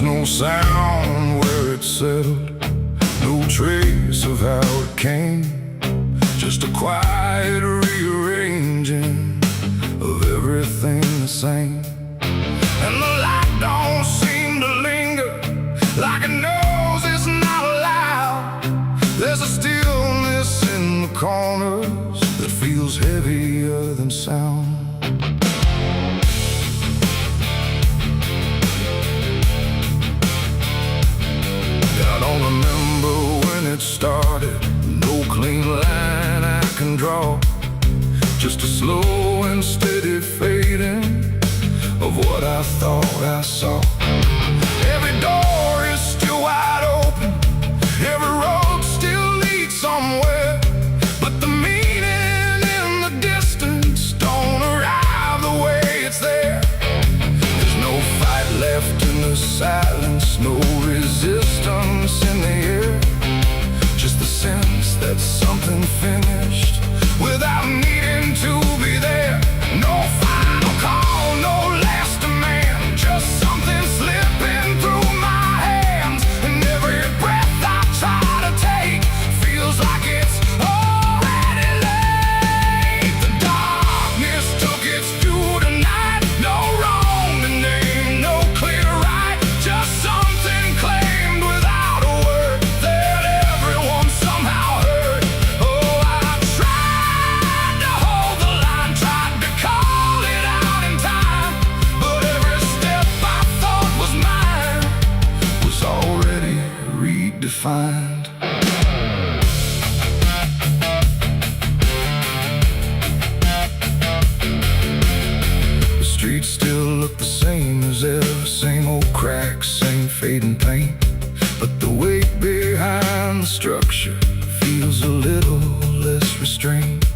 no sound where it settled, no trace of how it came, just a quiet rearranging of everything the same. And the light don't seem to linger, like it knows it's not allowed. There's a stillness in the corners that feels heavier than sound. I don't remember when it started, no clean line I can draw, just a slow and steady fading of what I thought I saw. Every door is still wide open, every road still leads somewhere, but the meaning in the distance don't arrive the way it's there. There's no fight left in the silence, no resistance in the air, just the sense that something finished without needing to be there. No final call, no last demand, just something slipping through my hands. And every breath I try to take feels like it's already late. The darkness took its due tonight, no wrong to name, no clear right, just something claimed without a word that everyone somehow heard. Oh, I tried to hold the line, tried to call it out in time, but every step I thought was mine was already redefined. The streets still look the same as ever, same old cracks, same fading paint, but the weight behind the structure feels a little less restrained.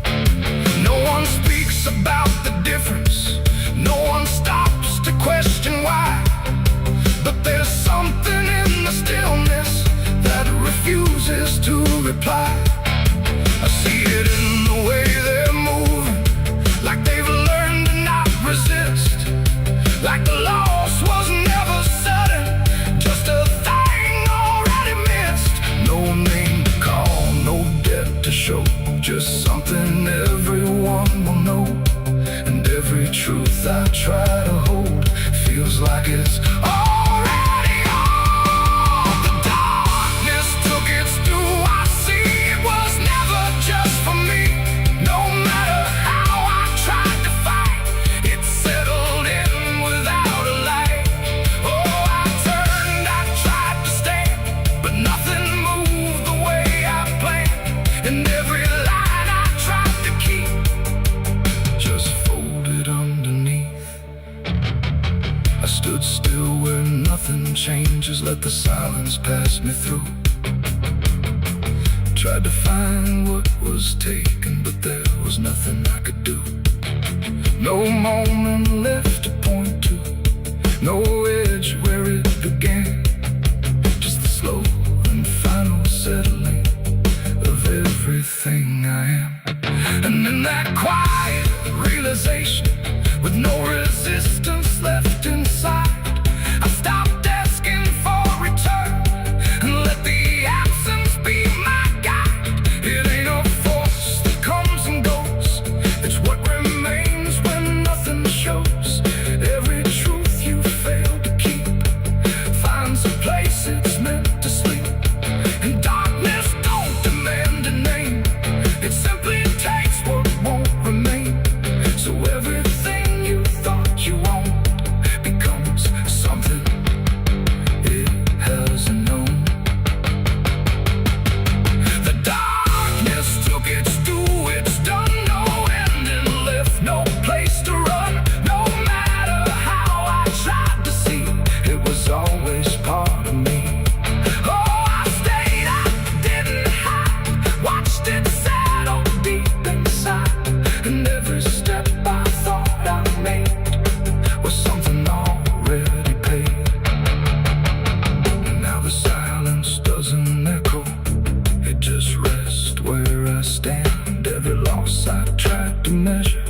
No one speaks about the difference, no one stops to question why, but there's something in the stillness that refuses to reply. I see it in the way they're moving, like they've learned to not resist, like the loss was never sudden, just a thing already missed. No name to call, no debt to show, just something everyone will know. And every truth I try to hold feels like it's already old. The darkness took its due, I see it was never just for me. No matter how I tried to fight, it settled in without a light. Oh, I turned, I tried to stand, but nothing moved the way I planned. And every line I tried to keep just folded underneath. I stood still where nothing changes, let the silence pass me through. Tried to find what was taken, but there was nothing I could do. No moment left to point to, no edge where it began, just the slow and final settling of everything I am. And in that quiet realization, with no resistance left inside, I stopped asking for return and let the absence be my guide. It ain't a force that comes and goes, it's what remains when nothing shows. Every truth you fail to keep finds a place it's meant to sleep. And darkness don't demand a name, it simply takes what won't remain. So everything you thought you owned becomes something it hasn't known. The darkness took its due, it's done, no ending left, no place to run. No matter how I tried to see, it was always part of me. Oh, I stayed, I didn't hide, watched it settle deep inside. And every step I thought I made was something already paid. And now the silence doesn't echo, it just rests where I stand. Every loss I tried to measure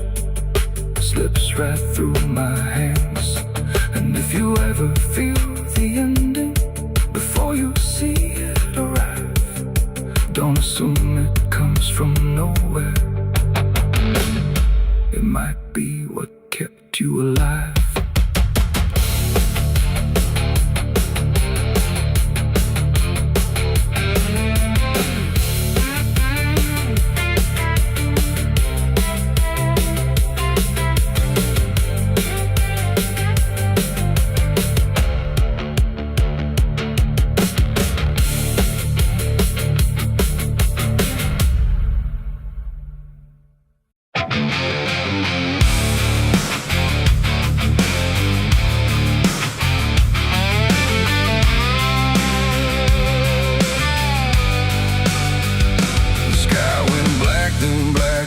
slips right through my hands. And if you ever feel the end alive.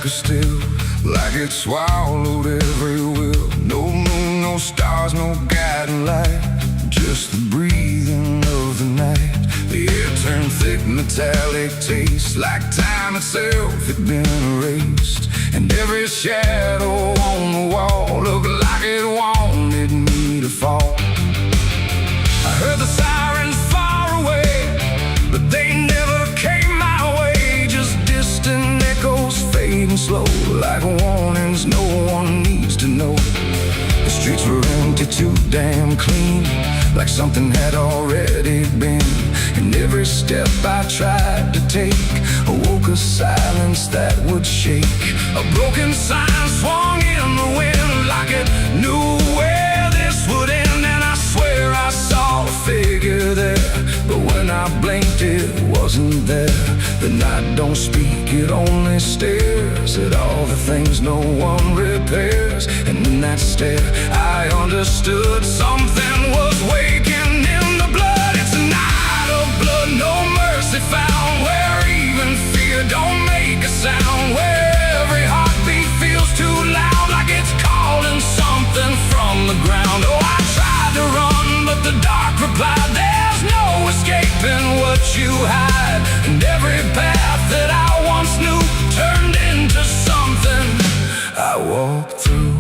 Still, like it swallowed every will. No moon, no stars, no guiding light, just the breathing of the night. The air turned thick, metallic taste, like time itself had been erased. And every shadow on the wall looked like it wanted me to fall. I heard the sirens far away, but they never came my way. Just distant echoes fading slow, like warnings no one needs to know. The streets were empty, too damn clean, like something had already been. And every step I tried to take awoke a silence that would shake. A broken sign swung in the wind, like it knew where this would end. And I swear I saw a figure there, but when I blinked it wasn't there. The night don't speak, it only stares at all the things no one repairs. And in that stare I understood something was waking in the blood. It's a night of blood, no mercy found, where even fear don't make a sound, where every heartbeat feels too loud, like it's calling something from the ground. Oh, I tried to run, but the dark replied, there's no escaping what you hide. And every path that I once knew turned into something I walked through.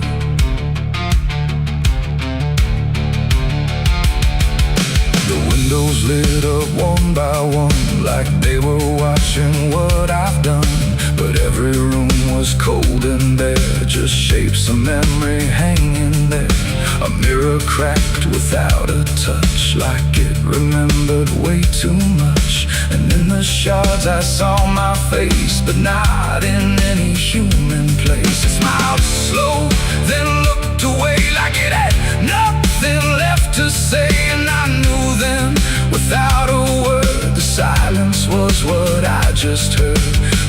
The windows lit up one by one, like they were watching what I've done. But every room was cold and bare, just shapes of memory hanging there. A mirror cracked without a touch, like it remembered way too much. And in the shards I saw my face, but not in any human place. It smiled slow, then looked away, like it had nothing left to say. And I knew then, without a word, the silence was what I just heard.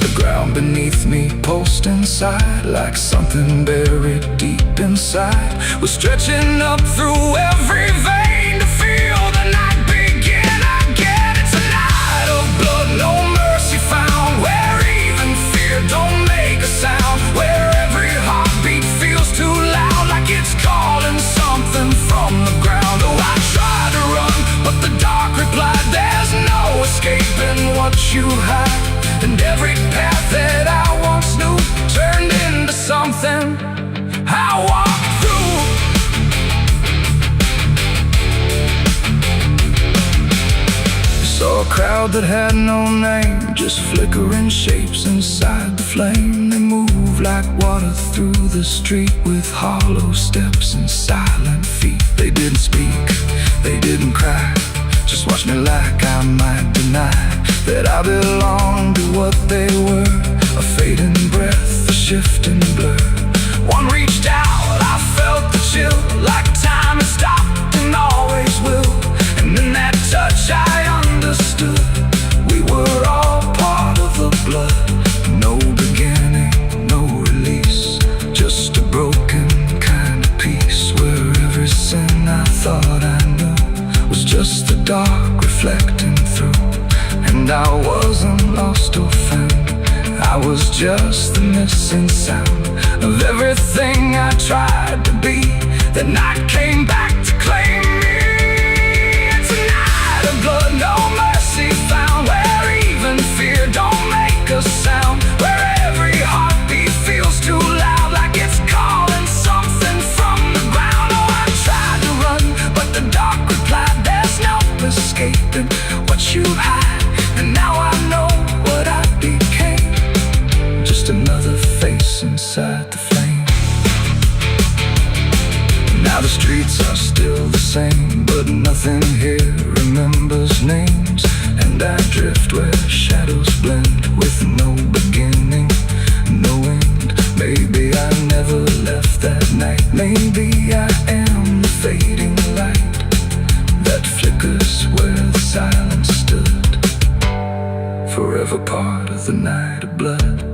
The ground beneath me pulsed inside, like something buried deep inside was stretching up through every vein to feel the night begin again. It's a night of blood, no mercy found, where even fear don't make a sound, where every heartbeat feels too loud, like it's calling something from the ground. Oh, I tried to run, but the dark replied, there's no escaping what you hide. And every path that I once knew turned into something I walked through. Saw a crowd that had no name, just flickering shapes inside the flame. They moved like water through the street, with hollow steps and silent feet. They didn't speak, they didn't cry, just watched me like I might deny that I belonged to what they were. A fading breath, a shifting blur. One reached out, I felt the chill, like time had stopped and always will. And in that touch I understood, we were all part of the blood. No beginning, no release, just a broken kind of peace, where every sin I thought I knew was just the dark reflecting through. And I wasn't lost or found, I was just the missing sound of everything I tried to be. The night came back to claim me. It's a night of blood, no mercy found, where even fear don't make a sound, where every heartbeat feels too loud, like it's calling something from the ground. Oh, I tried to run, but the dark replied, there's no escaping what you hide. And now I know what I became, just another face inside the flame. Now the streets are still the same, but nothing here remembers names. And I drift where shadows blend with no beginning, no end. Maybe I never left that night. Maybe I am the fading light that flickers where the silence stood, forever part of the night of blood.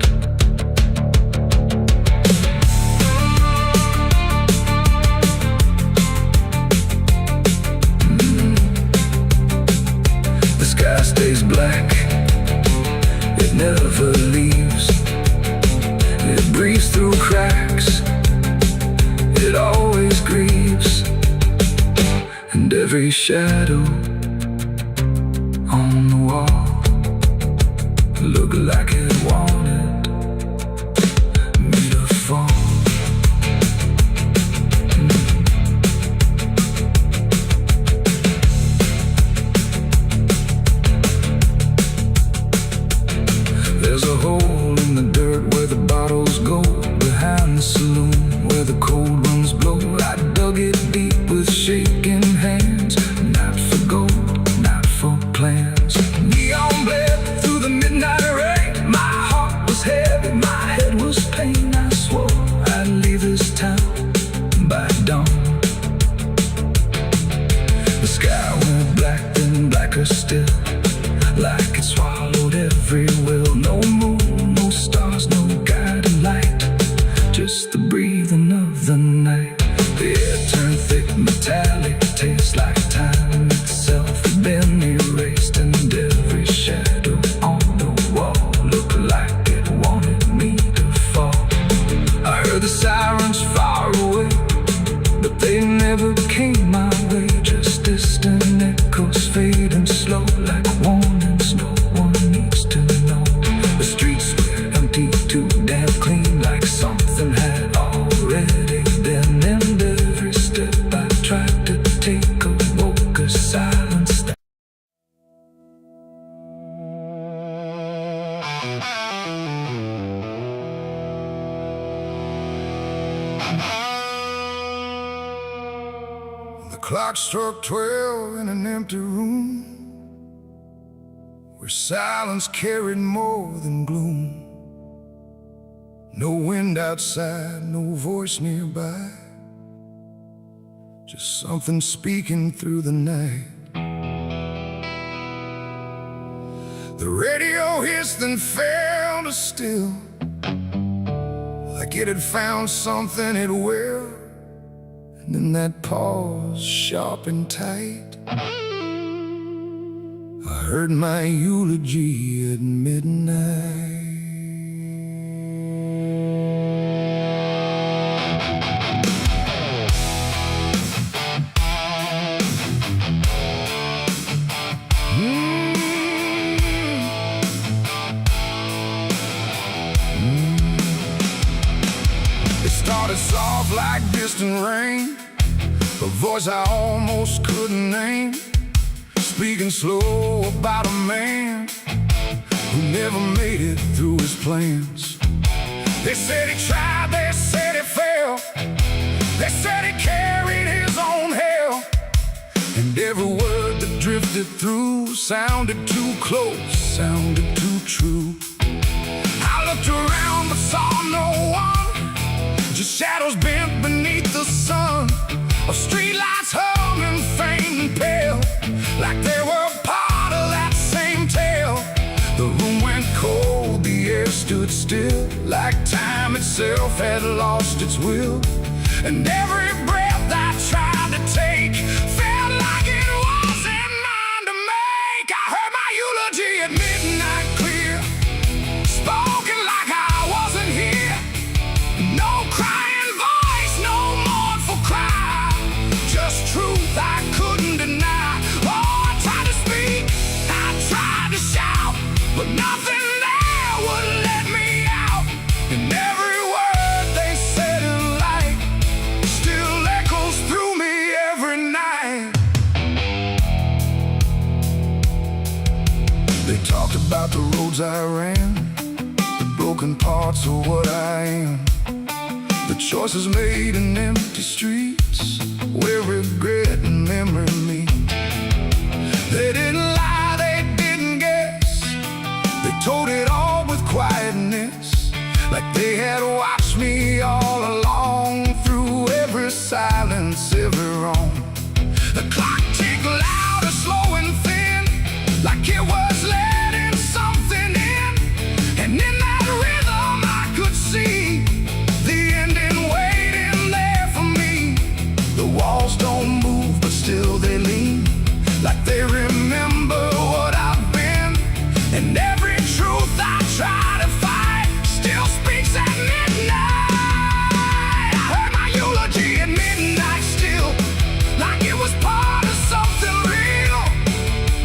Stays black, it never leaves. It breathes through cracks, it always grieves. And every shadow on the wall looked like it wanted me to fall. There's a hole in the dirt where the bottles go, behind the saloon where the cold winds blow. I dug it deep with shaking hands, not for gold, not for plans. Neon bled through the midnight rain. My heart was heavy, my head was pain. I swore I'd leave this town by dawn. The sky went black, then blacker still, like it swallowed every will. No moon, no stars, no guiding light, just the breathing of the night. The air turned thick, metallic, tastes like time itself had been erased. And every shadow on the wall looked like it wanted me to fall. I heard the sirens far away, but they never came my way. Just distant echoes fading slow, like warnings no one needs to know. The streets were empty, too damn clean, like something had already been. And every step I tried to take awoke a silence that the clock struck 12 in an empty room, where silence carried more than gloom. No wind outside, no voice nearby, just something speaking through the night. The radio hissed and fell to still, like it had found something it will. And in that pause, sharp and tight, I heard my eulogy at midnight. It started soft like distant rain, a voice I almost couldn't name, speaking slow about a man who never made it through his plans. They said he tried, they said he failed, they said he carried his own hell. And every word that drifted through sounded too close, sounded too true. I looked around but saw no one, just shadows bent beneath the sun, of streetlights humming faint and pale, like they were part of that same tale. The room went cold, the air stood still, like time itself had lost its will. And every breath I tried to take felt like it wasn't mine to make. I heard my eulogy at midnight clear, spoken like I wasn't here. No crying voice, no mournful cry, just truth I couldn't deny. Oh, I tried to speak, I tried to shout, but nothing there would let me out. And every word they said in light still echoes through me every night. They talked about the roads I ran, the broken parts of what I am, the choices made in empty streets, walls don't move, but still they lean, like they remember what I've been. And every truth I try to fight still speaks at midnight. I heard my eulogy at midnight still, like it was part of something real.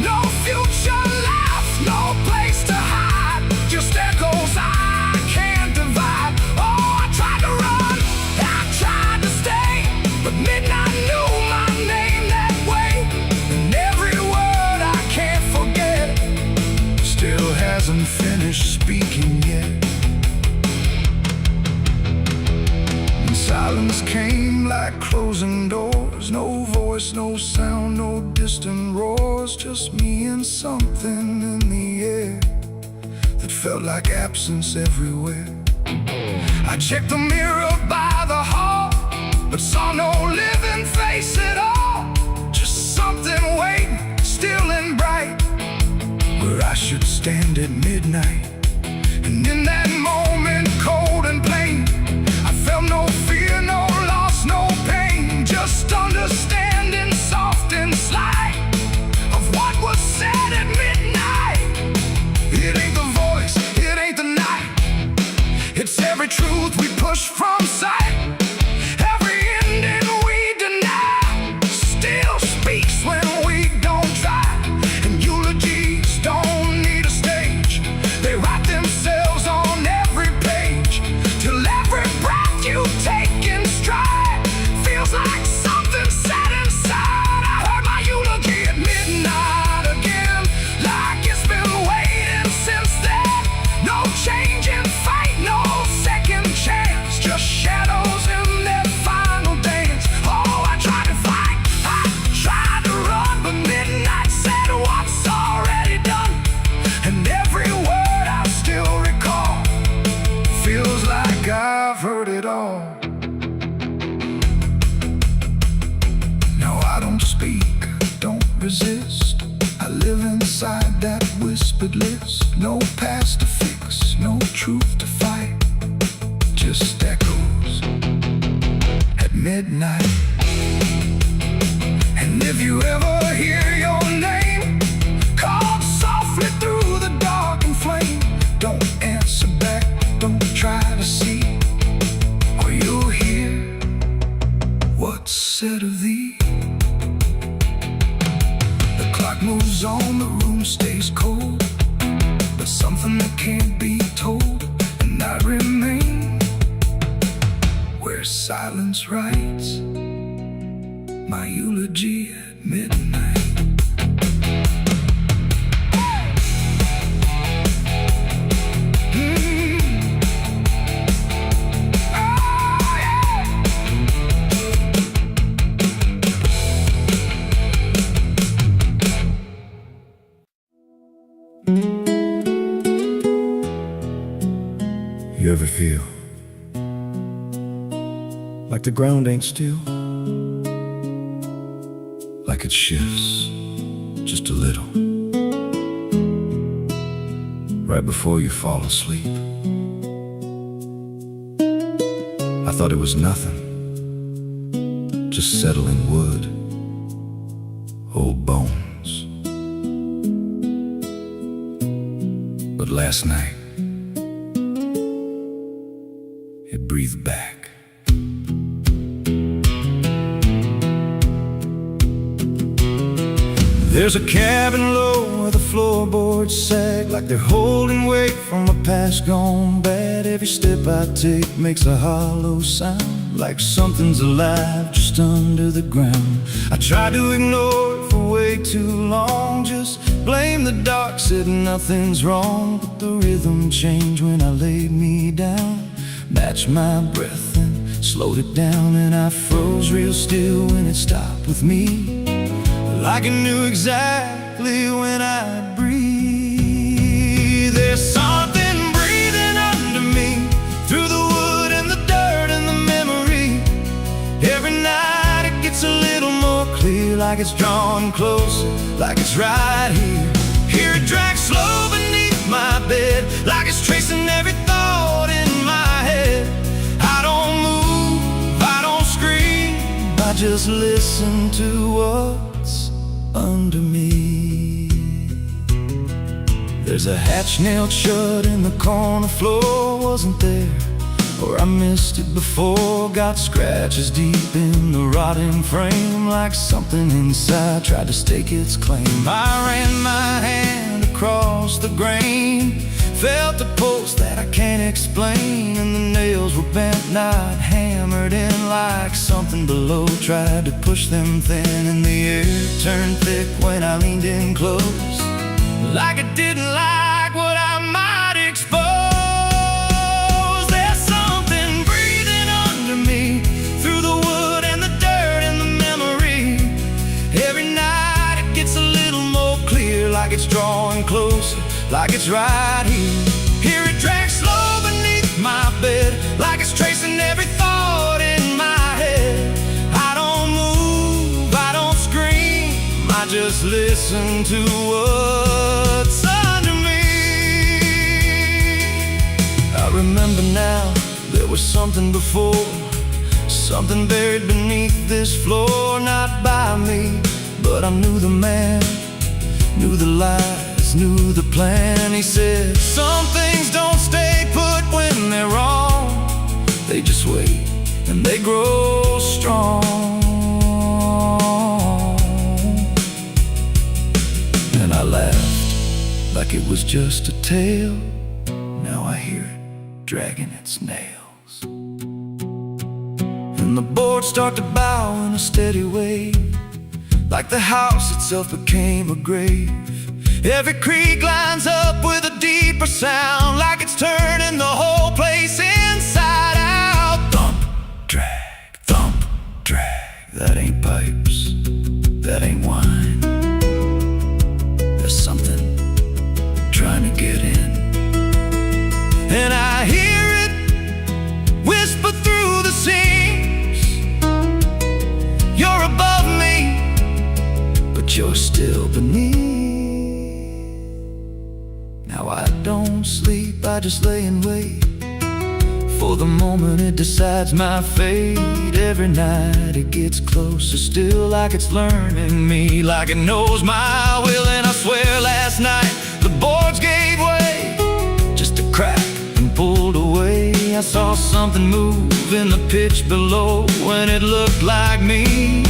No future left, no place to hide, just echoes I can't divide. Oh, I tried to run, I tried to stay, but midnight knew my name that way. And every word I can't forget still hasn't finished speaking yet. And silence came like closing doors, no voice, no sound, no distant roars, just me and something in the air that felt like absence everywhere. I checked the mirror by the hall, but saw no living face at all, just something waiting, still and bright, where I should stand at midnight. And in that moment, cold and plain, I felt no fear, no loss, no pain, just understanding soft and slight of what was said at midnight. It ain't the voice, it ain't the night, it's every truth we push from sight. Every ending we deny still speaks when we don't try. And eulogies don't need a stage, they write themselves on every page, till every breath you take in stride feels like something set inside. I heard my eulogy at midnight again, like it's been waiting since then. No change in fate, no second chance, just shadows in their final dance. Oh, I tried to fight, I tried to run, but midnight said what's already done. And every word I still recall feels like I've heard it all. No, I don't speak, don't resist, I live inside that whispered list. No past to fix, no truth to fight, just echoes at midnight. And if you ever hear your name called softly through the dark and flame, don't answer back, don't try to see, or you'll hear what's said of thee. The clock moves on, the room stays cold, but something that can't be told, and I remain where silence writes my eulogy at midnight. You ever feel like the ground ain't still, like it shifts just a little right before you fall asleep? I thought it was nothing, just settling wood, old bones. But last night it breathed back. There's a cabin low where the floorboards sag, like they're holding weight from a past gone bad. Every step I take makes a hollow sound, like something's alive just under the ground. I tried to ignore it for way too long, just blame the dark, said nothing's wrong. But the rhythm changed when I laid me down, matched my breath and slowed it down. And I froze real still when it stopped with me, like I knew exactly when I'd breathe. There's something breathing under me, through the wood and the dirt and the memory. Every night it gets a little more clear, like it's drawing closer, like it's right here. Hear it drag slow beneath my bed, like it's tracing every thought in my head. I don't move, I don't scream, I I just listen to what's under me. There's a hatch nailed shut in the corner floor, wasn't there? Or I missed it before. Got scratches deep in the rotting frame, like something inside tried to stake its claim. I ran my hand across the grain, felt a pulse that I can't explain, and the nails were bent, not hammered in, like something below tried to push them thin. And the air turned thick when I leaned in close, like it didn't like what I might expose. There's something breathing under me, through the wood and the dirt and the memory. Every night it gets a little more clear, like it's drawing closer, like it's right here. Hear it drag slow beneath my bed, like it's tracing every thought in my head. I don't move, I don't scream, I just listen to what's under me. I remember now, there was something before, something buried beneath this floor. Not by me, but I knew the man, knew the lies, knew the plan. He said, some things don't stay put when they're wrong, they just wait and they grow strong. And I laughed like it was just a tale. Now I hear it dragging its nails, and the boards start to bow in a steady way, like the house itself became a grave. Every creak lines up with a deeper sound, like it's turning the whole place inside out. Thump, drag, that ain't pipes, that ain't wine. There's something trying to get in, and I hear it whisper through the seams. You're above me, but you're still beneath. Now I don't sleep, I just lay and wait for the moment it decides my fate. Every night it gets closer still, like it's learning me, like it knows my will. And I swear last night the boards gave way, just a crack and pulled away. I saw something move in the pitch below, when it looked like me,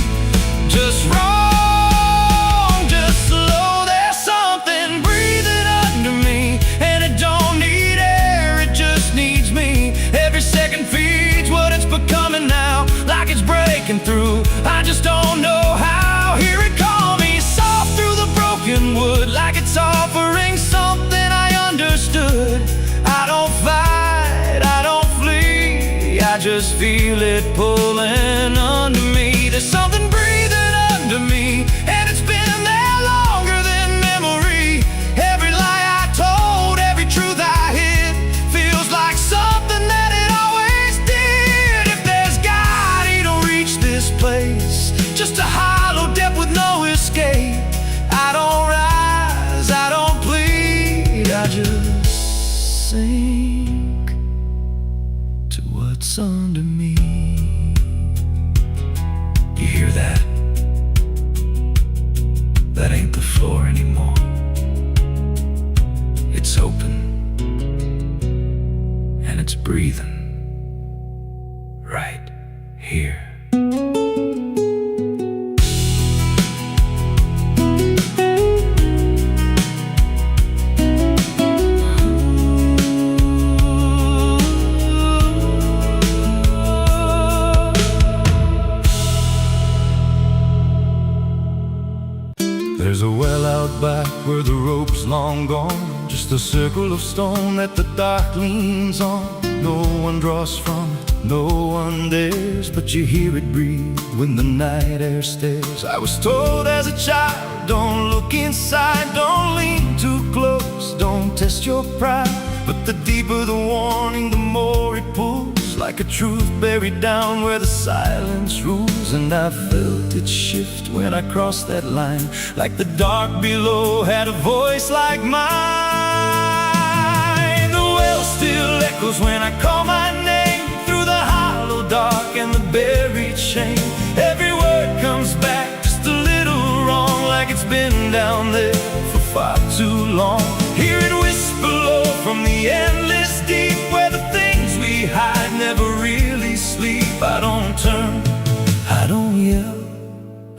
just wrong, just slow. There's something breathing under me, and it don't need air, it just needs me. Every second feeds what it's becoming now, like it's breaking through, I just don't know how. Hear it call me soft through the broken wood, like it's offering something I understood. I don't fight, I don't flee, I just feel it pulling under me. There's something breathing under me, and it's been there longer than memory. Every lie I told, every truth I hid, feels like something that it always did. If there's God, he don't reach this place, just a hollow depth with no escape. I don't rise, I don't plead, I just sink to what's under me. You hear that? That ain't the floor anymore, it's open, and it's breathing right here. There's a well out back where the rope's long gone, just a circle of stone that the dark leans on. No one draws from it, no one dares, but you hear it breathe when the night air stares. I was told as a child, don't look inside, don't lean too close, don't test your pride. But the deeper the warning, the more it pulls, like a truth buried down where the silence rules. And I felt it shift when I crossed that line, like the dark below had a voice like mine. The well still echoes when I call my name, through the hollow dark and the buried shame. Everywhere been down there for far too long. Hear it whisper low from the endless deep, where the things we hide never really sleep. I don't turn, I don't yell,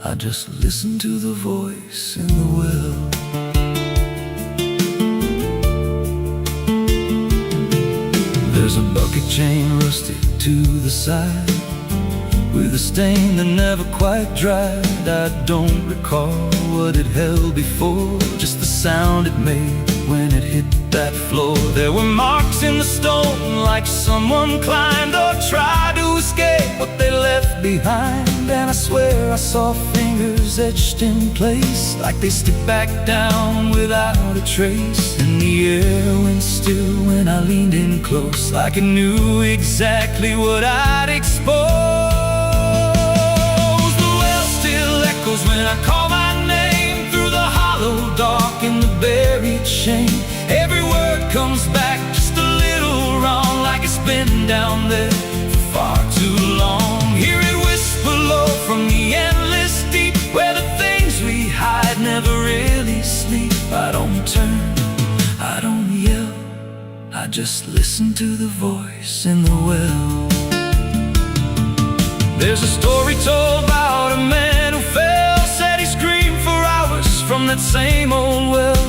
I just listen to the voice in the well. There's a bucket chain rusted to the side, with a stain that never quite dried. I don't recall what it held before, just the sound it made when it hit that floor. There were marks in the stone, like someone climbed or tried to escape what they left behind. And I swear I saw fingers etched in place, like they slipped back down without a trace. And the air went still when I leaned in close, like it knew exactly what I'd expose. When I call my name through the hollow dark and the buried shame, every word comes back just a little wrong, like it's been down there for far too long. Hear it whisper low from the endless deep, where the things we hide never really sleep. I don't turn, I don't yell, I just listen to the voice in the well. There's a story told about a man who fell, said he screamed for hours from that same old well,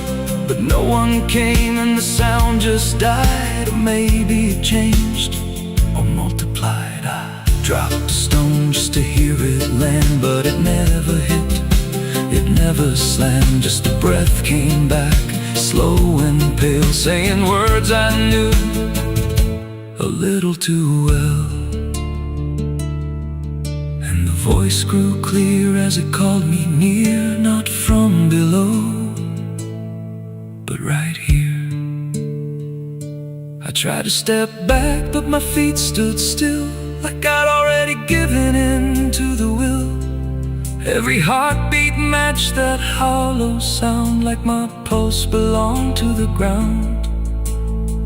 but no one came and the sound just died. Or maybe it changed or multiplied. I dropped a stone just to hear it land, but it never hit, it never slammed. Just a breath came back, slow and pale, saying words I knew a little too well. The voice grew clear as it called me near, not from below, but right here. I tried to step back, but my feet stood still, like I'd already given in to the will. Every heartbeat matched that hollow sound, like my pulse belonged to the ground.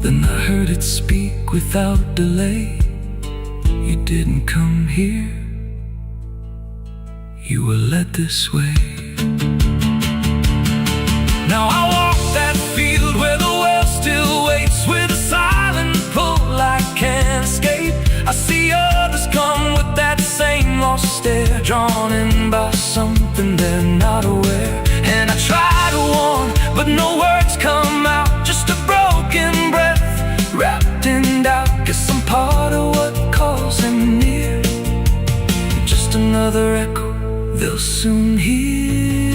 Then I heard it speak without delay. You didn't come here, you were led this way. Now I walk that field where the well still waits, with a silent pull I can't escape. I see others come with that same lost stare, drawn in by something they're not aware. And I try to warn, but no words come out, just a broken breath wrapped in doubt. Guess I'm part of what calls him near, just another echo they'll soon hear.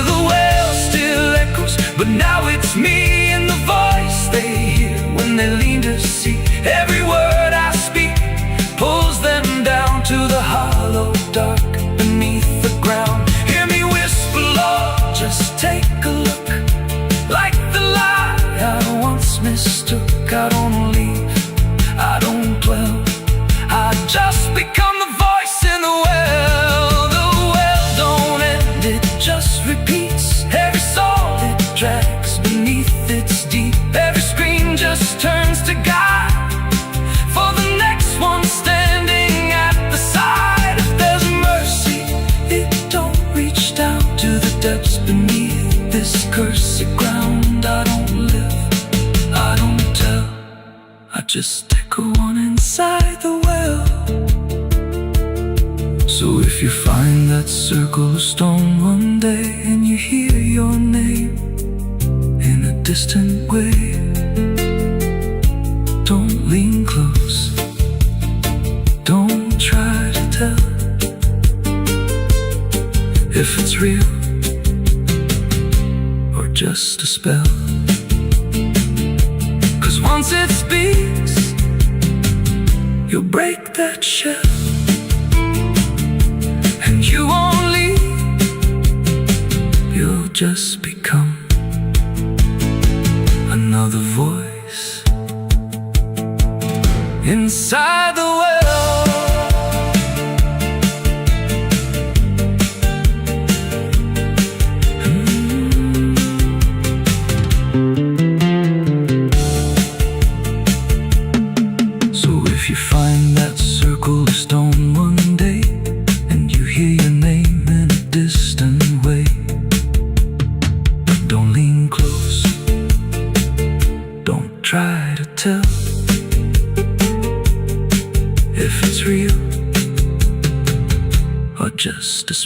The well still echoes, but now it's me and the voice they hear when they lean to see. Every word I speak pulls them down to the hollow dark beneath the ground. Hear me whisper, Lord, just take a look, like the lie I once mistook. I don't leave, I don't dwell, I just become the voice in the well. Just repeats every soul it drags beneath its deep. Every scream just turns to guide for the next one standing at the side. If there's mercy, it don't reach down to the depths beneath this cursed ground. I don't live, I don't tell, I just echo on inside the well. So if you find that circle of stone one day, and you hear your name in a distant way, don't lean close, don't try to tell if it's real or just a spell. 'Cause once it speaks, you'll break that shell. And you won't leave, you'll just become another voice inside the well. So if you find that circle of stone one day, and you hear your name in a distant way,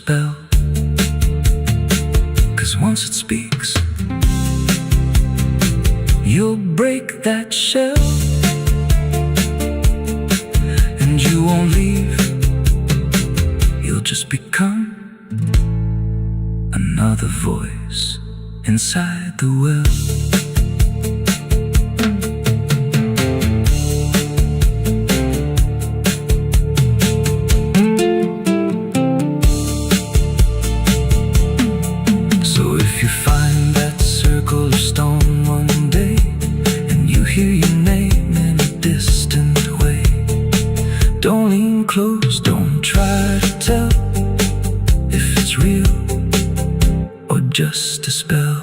spell. 'Cause once it speaks, you'll break that shell, and you won't leave. You'll just become another voice inside the well. So if you find that circle of stone one day, and you hear your name in a distant way, don't lean close, don't try to tell if it's real or just a spell.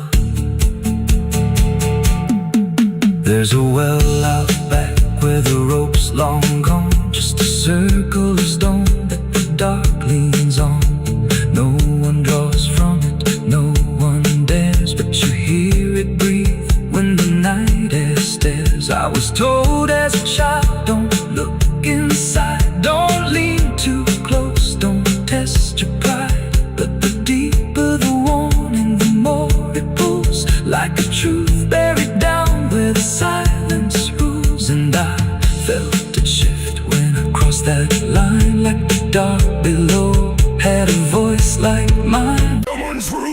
There's a well out back where the rope's long gone, just a circle of stone that the dark leans on. No one draws from it, no one dares, but you hear it breathe when the night air stares. I was told as a child, don't look inside, don't lean too close, don't test your pride. But the deeper the warning, the more it pulls, like a truth buried down where the silence rules. And I felt it shift when I crossed that line, like the dark below had a voice like mine. Someone's rule.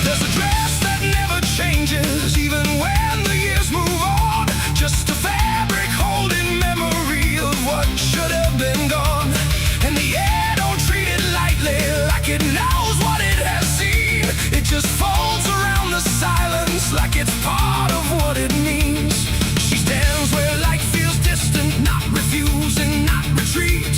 There's a dress that never changes, even when the years move on. Just a fabric holding memory of what should have been gone. And the air don't treat it lightly, like it knows what it has seen. It just folds around the silence, like it's part of what it means. She stands where light feels distant, not refusing, not retreat.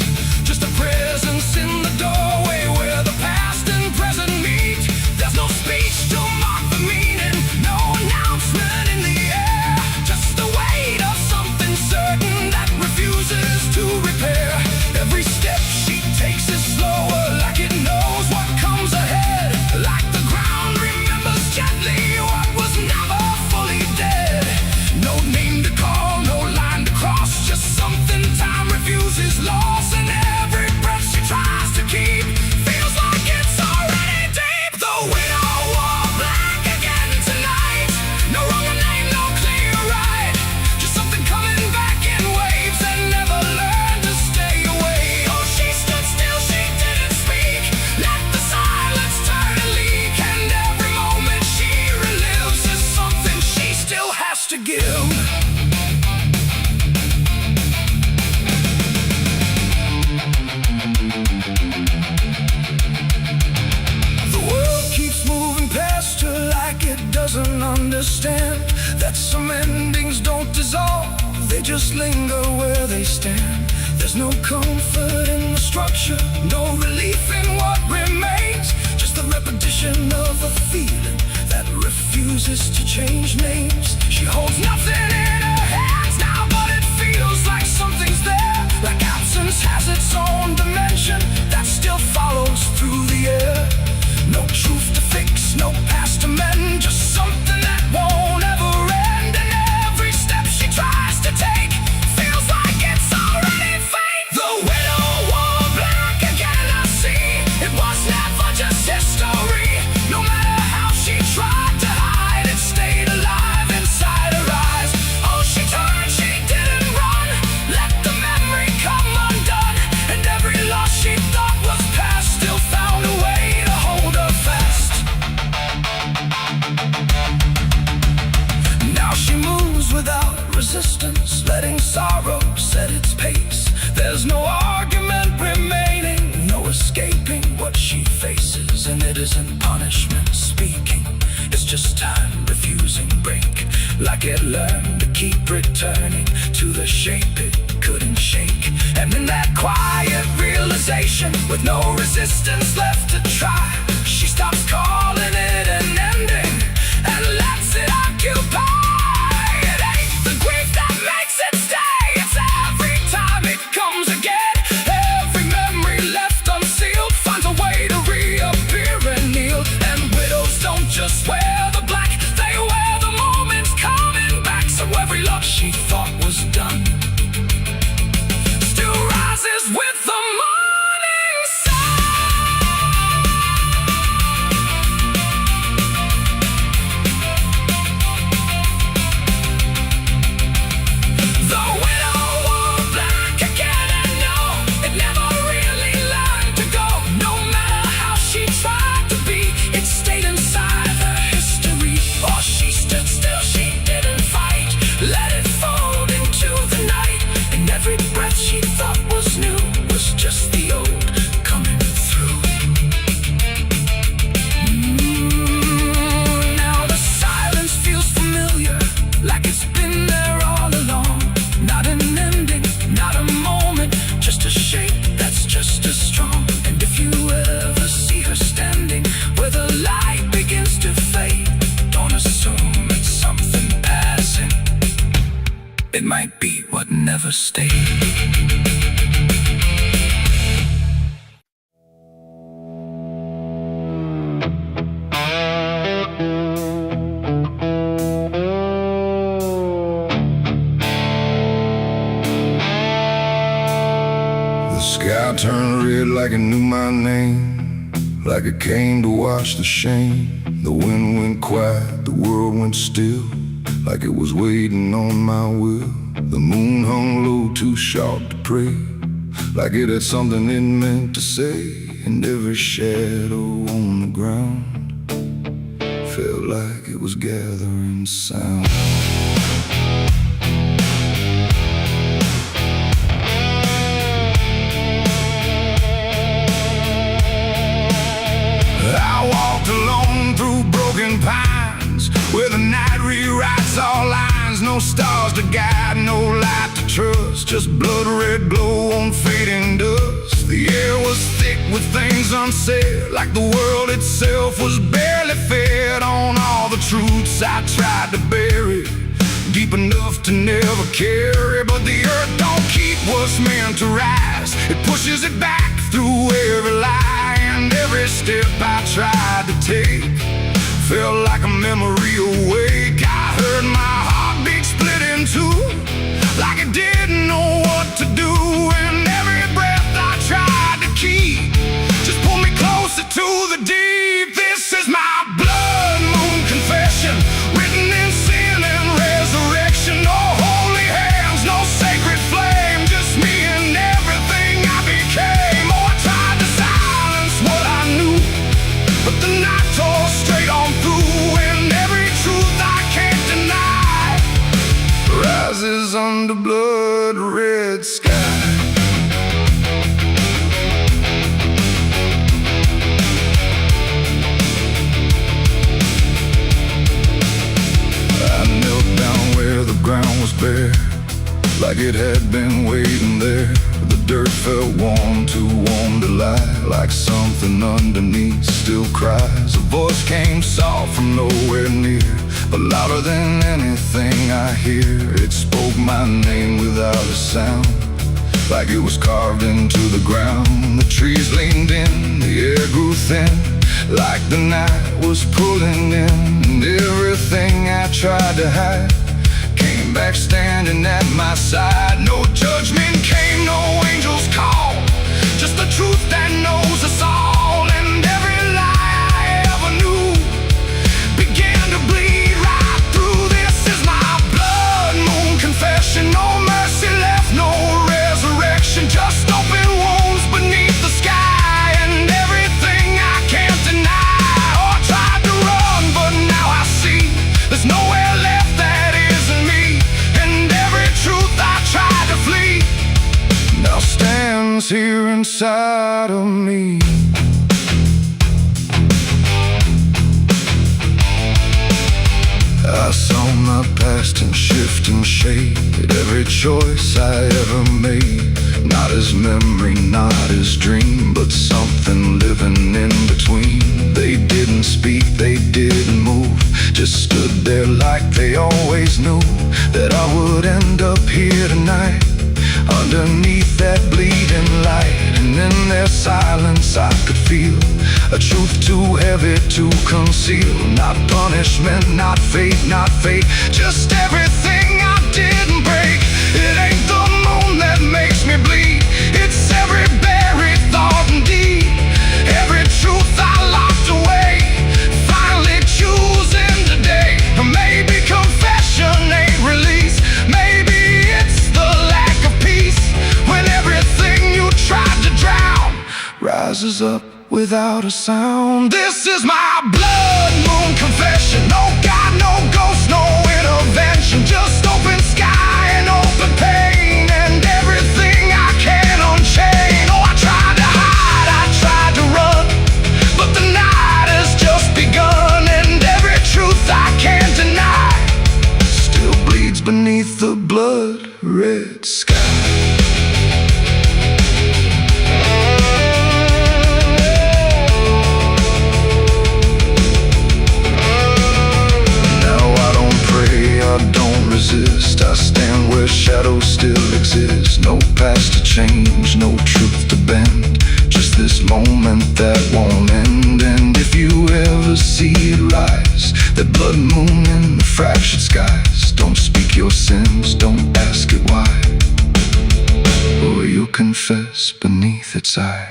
Just a presence in the doorway where the past and present meet. There's no speech to mark the meaning, no announcement in the air. Just the weight of something certain that refuses to repair. Every step she takes is slower, like it knows what comes ahead. Like the ground remembers gently what was never fully dead. No name to call, no line to cross, just something time refuses loss. And every breath she tries to keep feels like it's already deep. The widow wore black again tonight. No wrong name, no clear right. Just something coming back in waves and never learned to stay away. Oh, she stood still, she didn't speak. Let the silence turn and leak. And every moment she relives is something she still has to give. The world keeps moving past her like it doesn't understand that some endings don't dissolve, they just linger where they stand. There's no comfort in the structure, no relief in what remains, just the repetition of a feeling that refuses to change names. She holds nothing in her hands now, but it feels like something's there, like absence has its own dimension that still follows through the air. No truth to fix, no past to mend, just something that won't ever end. And every step she tries to take feels like it's already fate. The widow wore black again, I see. It was never just history. No matter how she tried to hide, it stayed alive inside her eyes. Oh, she turned, she didn't run. Let the memory come undone. And every loss she thought was past still found a way to hold her fast. Now she moves without resistance, letting sorrow set its pace. There's no argument remaining, no escaping what she faces. And it isn't punishment speaking, it's just time refusing break. Like it learned to keep returning to the shape it couldn't shake. And in that quiet realization, with no resistance left to try, she stops calling it an ending and lets it occupy. It ain't the grief that makes it stay, it's every time it comes again. Every memory left unsealed finds a way to reappear and kneel. And widows don't just wear the black, they wear the moments coming it's been there all along. Not an ending, not a moment, just a shape that's just as strong. And if you ever see her standing where the light begins to fade, don't assume it's something passing. It might be what never stayed. The sky turned red like it knew my name, like it came to wash the shame. The wind went quiet, the world went still, like it was waiting on my will. The moon hung low, too sharp to pray, like it had something it meant to say. And every shadow on the ground felt like it was gathering sound. I walked alone through broken pines, where the night rewrites all lines. No stars to guide, no light to trust, just blood red glow on fading dust. The air was thick with things unsaid, like the world itself was barely fed on all the truths I tried to bury, deep enough to never carry. But the earth don't keep what's meant to rise, it pushes it back through every lie. And every step I tried to take felt like a memory awake. I heard my heartbeat split in two, like it didn't know what to do. And every breath I tried to keep just pulled me closer to the deep. This is my blood moon confession, written in sin and resurrection. No holy hands, no sacred flame, just me and everything I became. Oh, I tried to silence what I knew, but the night tore straight on through. And every truth I can't deny rises under blood red sky. I knelt down where the ground was bare, like it had been waiting there. The dirt felt warm, too warm to lie, like something underneath still cries. A voice came soft from nowhere near, but louder than anything I hear. It spoke my name without a sound, like it was carved into the ground. The trees leaned in, the air grew thin, like the night was pulling in. And everything I tried to hide came back standing at my side. No judgment came, no angel's call, just the truth that knows us all. And every lie I ever knew began to bleed right through. This is my blood moon confession. No mercy left, no resurrection, just open wounds beneath the sky. And everything I can't deny. Oh, I tried to run, but now I see there's nowhere left that isn't me. And every truth I tried to flee now stands here inside of me. I saw my past in shift and shade, every choice I ever made, not as memory, not as dream, but something living in between. They didn't speak, they didn't move, just stood there like they always knew that I would end up here tonight, underneath that bleeding light. And in their silence I could feel a truth too heavy to conceal. Not punishment, not fate, not fate, just everything I didn't break. It ain't the moon that makes me bleed, it's every buried thought and deed, every truth I locked away, finally choosing today. Maybe confession ain't release, maybe it's the lack of peace, when everything you tried to drown rises up without a sound. This is my blood moon confession. No God, no ghost, no intervention, just open sky and open pain, and everything I can unchain. Oh, I tried to hide, I tried to run, but the night has just begun. And every truth I can't deny still bleeds the blood-red sky. I don't resist, I stand where shadows still exist. No past to change, no truth to bend, just this moment that won't end. And if you ever see it rise, that blood moon in the fractured skies, don't speak your sins, don't ask it why, or you'll confess beneath its eye.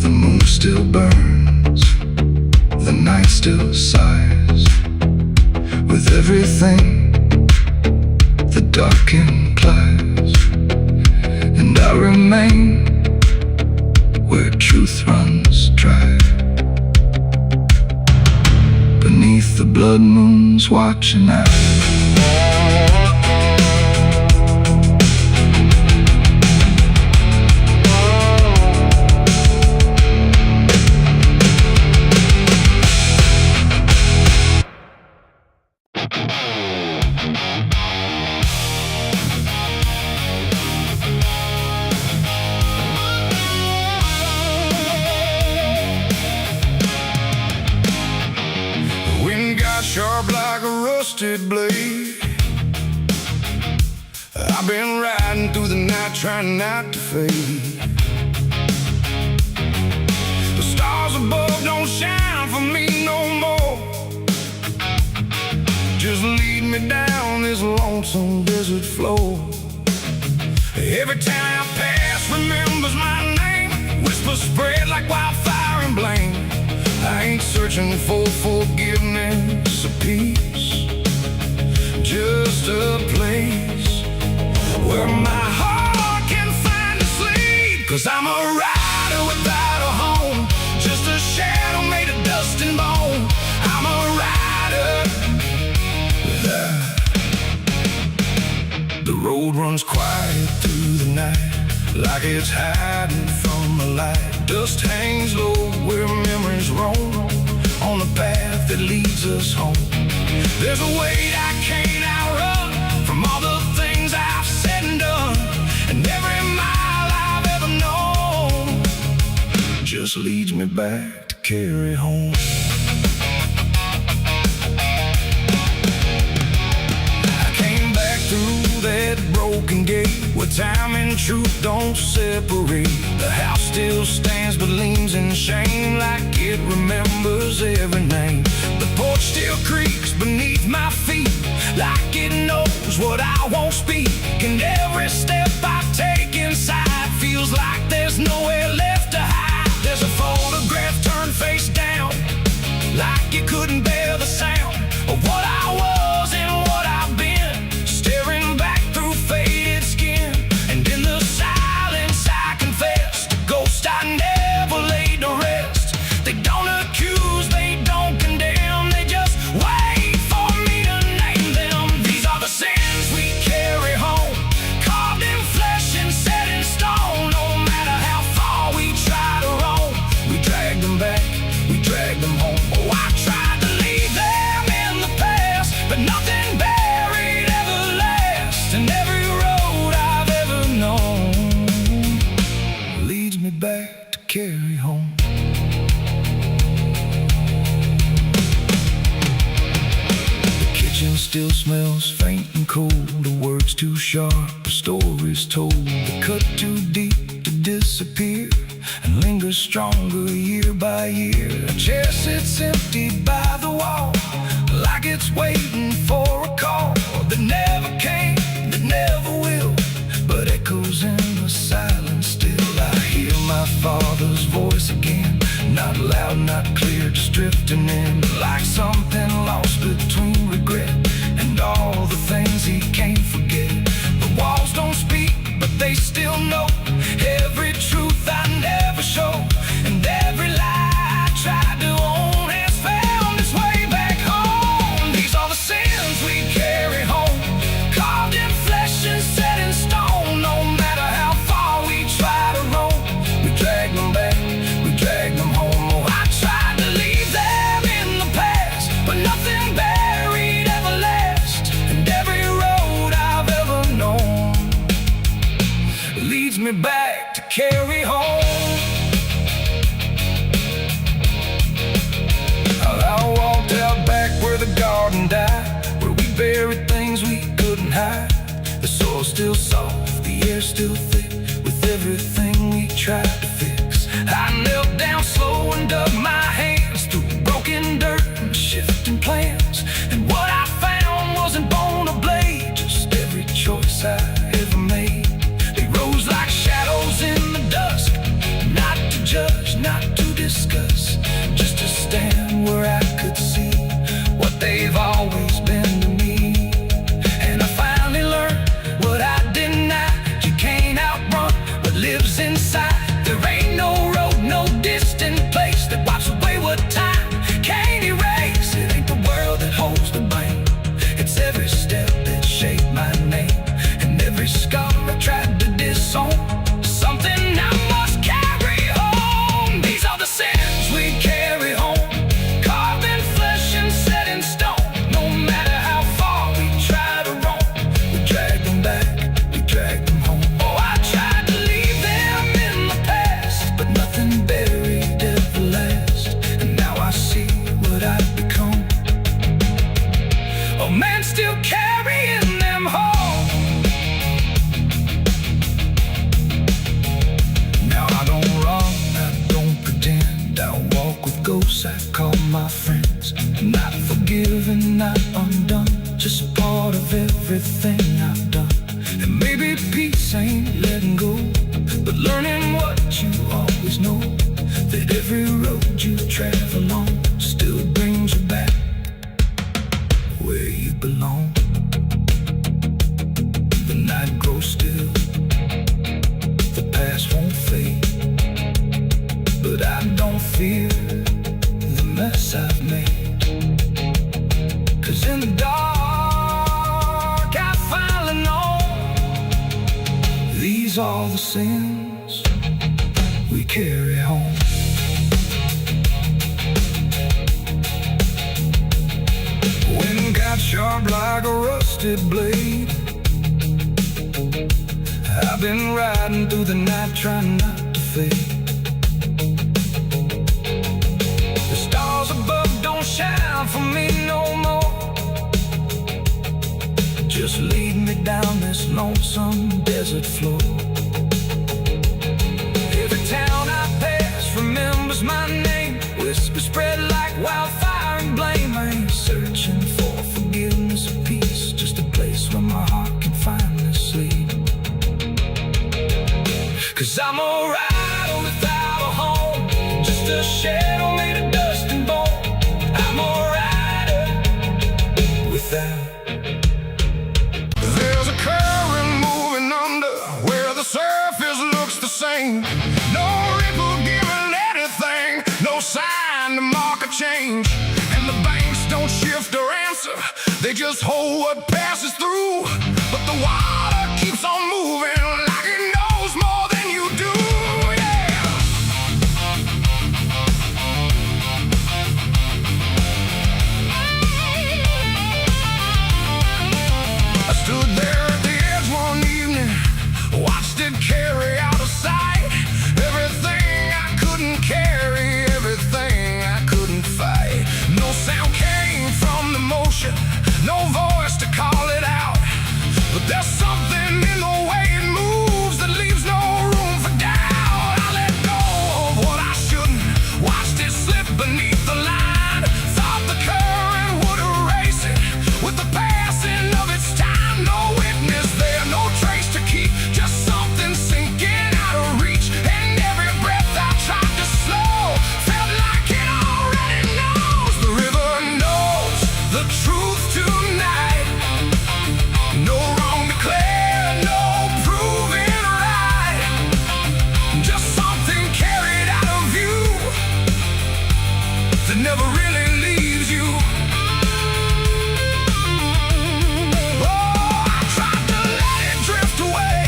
The moon still burns, the night still sighs, with everything the dark implies. And I remain where truth runs dry, beneath the blood moon's watching eye. Sharp like a rusted blade, I've been riding through the night trying not to fade. The stars above don't shine for me no more, just lead me down this lonesome desert floor. Every town I pass remembers my name, whispers spread like wildfire and blame. I ain't searching for forgiveness or peace, just a place where my heart can find a sleep. 'Cause I'm a rider without a home, just a shadow made of dust and bone. I'm a rider. The road runs quiet through the night, like it's hiding from the light. Dust hangs low where memories roam, on the path that leads us home. There's a weight I can't outrun, from all the things I've said and done. And every mile I've ever known just leads me back to carry home. I came back through that broken gate, where time and truth don't separate. The house still stands but leans in shame, like it remembers every name. The porch still creaks beneath my feet, like it knows what I won't speak. And every step I take inside feels like there's nowhere left to hide. There's a photograph turned face down, like it couldn't bear the sound of what I was and what I've been, staring back through faded skin. And in the silence I confess to ghosts I never laid to rest. They don't accuse, they don't condemn, they just wait for me to name them. These are the sins we carry home, carved in flesh and set in stone. No matter how far we try to roam, we drag them back, we drag them home. Oh, I tried to leave them in the past, but nothing buried ever lasts. And every road I've ever known leads me back to carry home. The kitchen still smells faint and cold, the words too sharp, the stories told. They cut too deep to disappear and linger stronger year by year. A chair sits empty by the wall, like it's waiting for a call that never came, that never will, but echoes in the silence still. I hear my father's voice again, not loud, not clear, just drifting in, like something lost between regret and all the things he can't forget. The walls don't speak, but they still know every truth I never show, and every lie I tried to own has found its way back home. These are the sins we carry home, carved in flesh and set in stone. No matter how far we try to roam, we drag them back, we drag them home. Oh, I tried to leave them in the past, but I ever made. They rose like shadows in the dusk, not to judge, not to discuss, just to stand where I could see what they've always been to me. And I finally learned what I didn't know: you can't outrun what lives inside. There ain't no road, no distant place that wipes away what time can't erase. It ain't the world that holds the blame, it's every step that shaped my name, and every scar I tried to disown. Something I must carry home. These are the sins we carry home, carved in flesh and set in stone. No matter how far we try to roam, we drag them back, we drag them home. Oh, I tried to leave them in the past, but nothing buried ever lasts. And now I see what I've become, a man still carrying them home. Now I don't run, I don't pretend, I walk with ghosts I call my friends. Not forgiven, not undone, just part of everything I've done. And maybe peace ain't letting go, but learning what you always know, that every road you travel on still brings you back where you belong. The night grows still, the past won't fade, but I don't fear the mess I've made. 'Cause in the dark I finally know these are the sins we carry home. Wind got sharp like a rusted blade, I've been riding through the night trying not to fade. The stars above don't shine for me no more, just lead me down this lonesome desert floor. Every town I pass remembers my name, whispers spread like wildfire and blame. I ain't searching for forgiveness or peace, just a place where my heart can finally sleep. 'Cause I'm a rider without a home, just a shadow made of dust and bone. I'm a rider without. There's a current moving under where the surface looks the same. No ripple giving anything, no sign to mark a change. And the banks don't shift or answer, they just hold what passes through. But the water keeps on moving like it knows more than you do. Yeah. I stood there at the edge one evening, watched it carry out of sight. Everything I couldn't carry, everything I couldn't fight. No sound came from the motion, no voice to call it out. But there's something in the way it moves that leaves no room for doubt. I let go of what I shouldn't, watched it slip beneath the line. Thought the current would erase it with the passing of its time. No witness there, no trace to keep, just something sinking out of reach. And every breath I tried to slow felt like it already knows. The river knows the truth tonight. No wrong declared, no proven right, just something carried out of you that never really leaves you. Oh, I tried to let it drift away,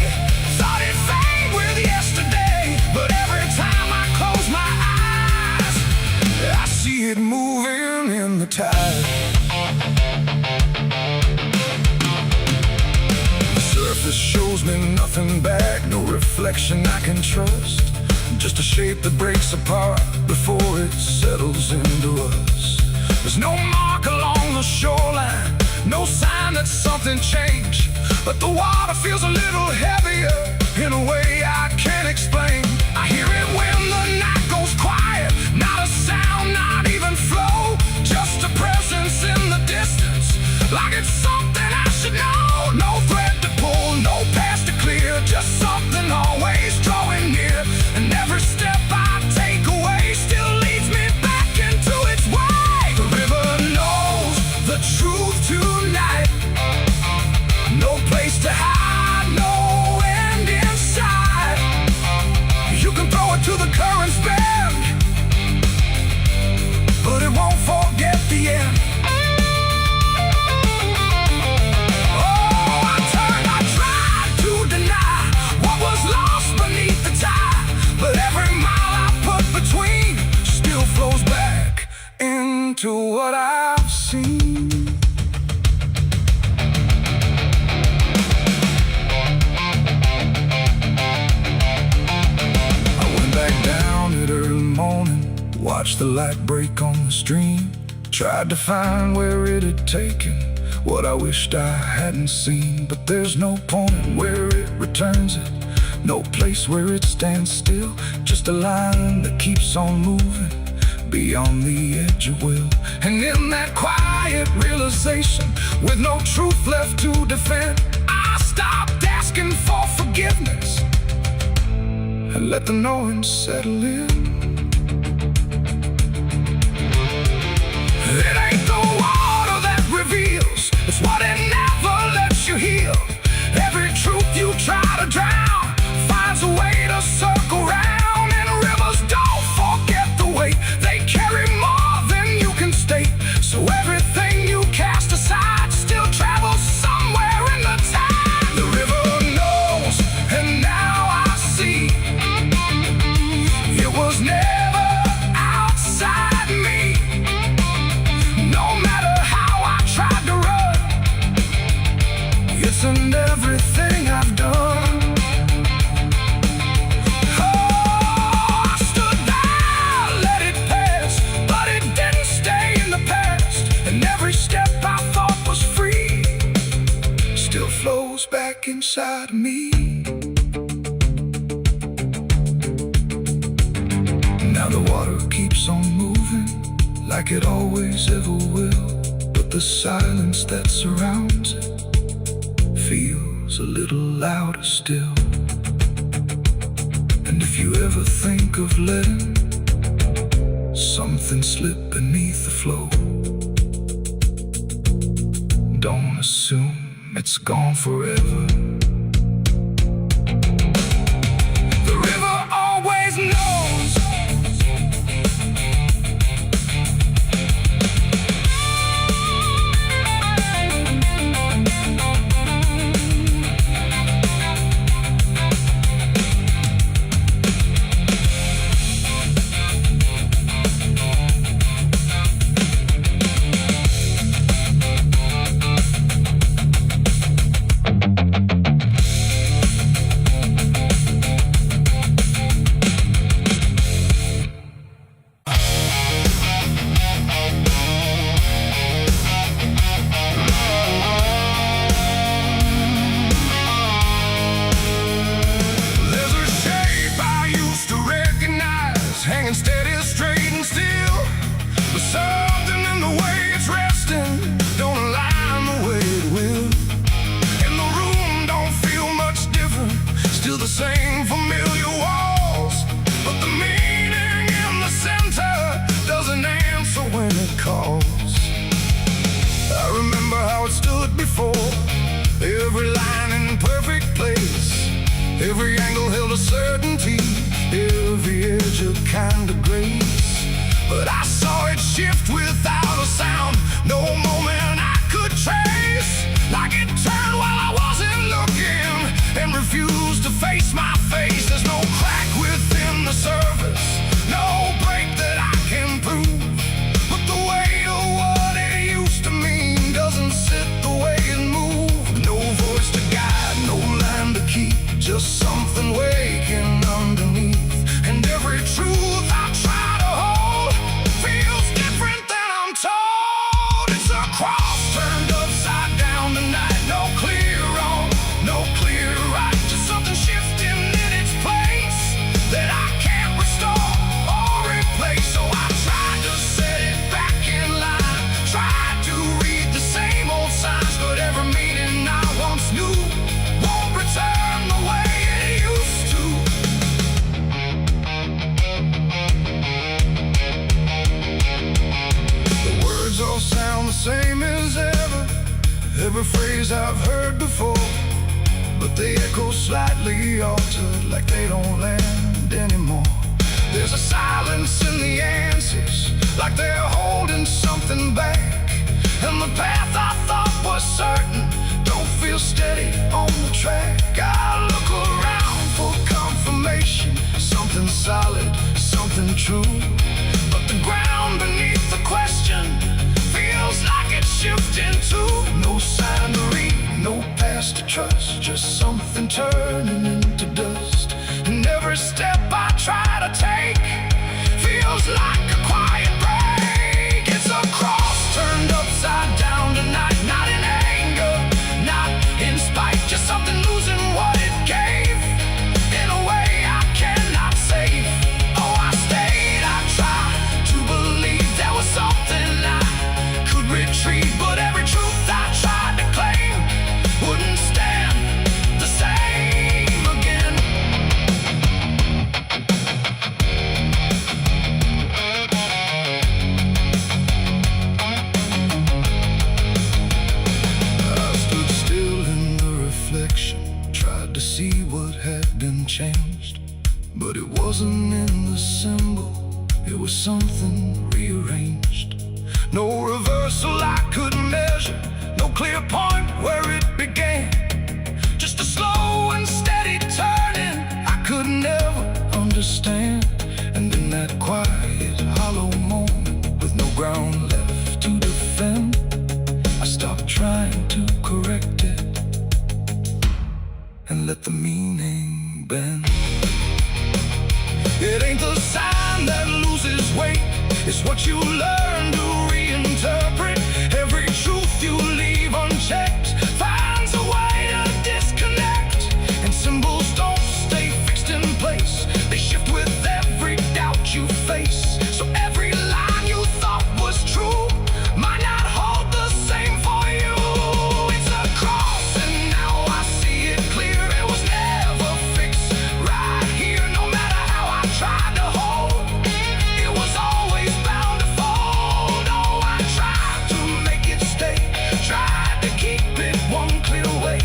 thought it'd fade with yesterday. But every time I close my eyes, I see it moving in the tide. Surface shows me nothing back, no reflection I can trust, just a shape that breaks apart before it settles into us. There's no mark along the shoreline, no sign that something changed, but the water feels a little heavier in a way I can't explain. I hear it when the night goes quiet, not a sound, not even flow, just a presence in the distance, like it's something I should know. No thread to pull, no Watched the light break on the stream. Tried to find where it had taken what I wished I hadn't seen. But there's no point where it returns it, no place where it stands still. Just a line that keeps on moving beyond the edge of will. And in that quiet realization, with no truth left to defend, I stopped asking for forgiveness and let the knowing settle in. It ain't the water that reveals, it's what it never lets you heal. Every truth you try to drown finds a way to circle round. And rivers don't forget the weight, they carry more than you can state. So everything you cast aside still travels somewhere in the tide. The river knows, and now I see, it was never outside me. And everything I've done. Oh, I stood there, let it pass, but it didn't stay in the past. And every step I thought was free still flows back inside me. Now the water keeps on moving like it always ever will, but the silence that surrounds it feels a little louder still. And if you ever think of letting something slip beneath the flow, don't assume it's gone forever. The river always knows. Hanging steady, straight and still, but something in the way it's resting don't align the way it will. And the room don't feel much different, still the same familiar walls, but the meaning in the center doesn't answer when it calls. I remember how it stood before, every line in perfect place, every angle held a certainty, every edge a kind of grace. But I saw it shift without a sound, no moment I could trace. Like it turned while I wasn't looking and refused to face my face. There's no crack within the surface, no break that I can prove, but the weight of what it used to mean doesn't sit the way it moved. No voice to guide, no line to keep, just something waking underneath. And every truth I try to hold feels different than I'm told. It's a cross turned upside down tonight. No clear wrong, no clear right, just something shifting in its place that I can't restore or replace. So I tried to set it back in line, tried to read the same old signs, but every meaning I once knew won't return the way it used to. All sound the same as ever, every phrase I've heard before, but they echo slightly altered, like they don't land anymore. There's a silence in the answers, like they're holding something back. And the path I thought was certain don't feel steady on the track. I look around for confirmation, something solid, something true, but the ground beneath the question feels like it's trust, just something turning into dust. And every step I try to take feels like a quiet break. It's a cross turned upside down tonight, not in anger, not in spite, just something losing what it gave in a way I cannot save. Oh, I stayed, I tried to believe there was something I could retrieve, but every truth I tried to claim wouldn't stand the same again. I stood still in the reflection, tried to see what had been changed, but it wasn't in the symbol, it was something rearranged. No reversal I could measure, no clear point where it began, just a slow and steady turning I could never understand. And in that quiet, hollow moment, with no ground left to defend, I stopped trying to correct it and let the meaning bend. It ain't the sign that loses weight, it's what you learn to reinterpret. Every truth you leave unchecked finds a way to disconnect. And symbols don't stay fixed in place, they shift with every doubt you face. So every line you thought was true might not hold the same for you. It's a cross and now I see it clear, it was never fixed right here. No matter how I tried to hold, it was always bound to fold. Oh, I tried to make it stay, tried to keep it one clear way,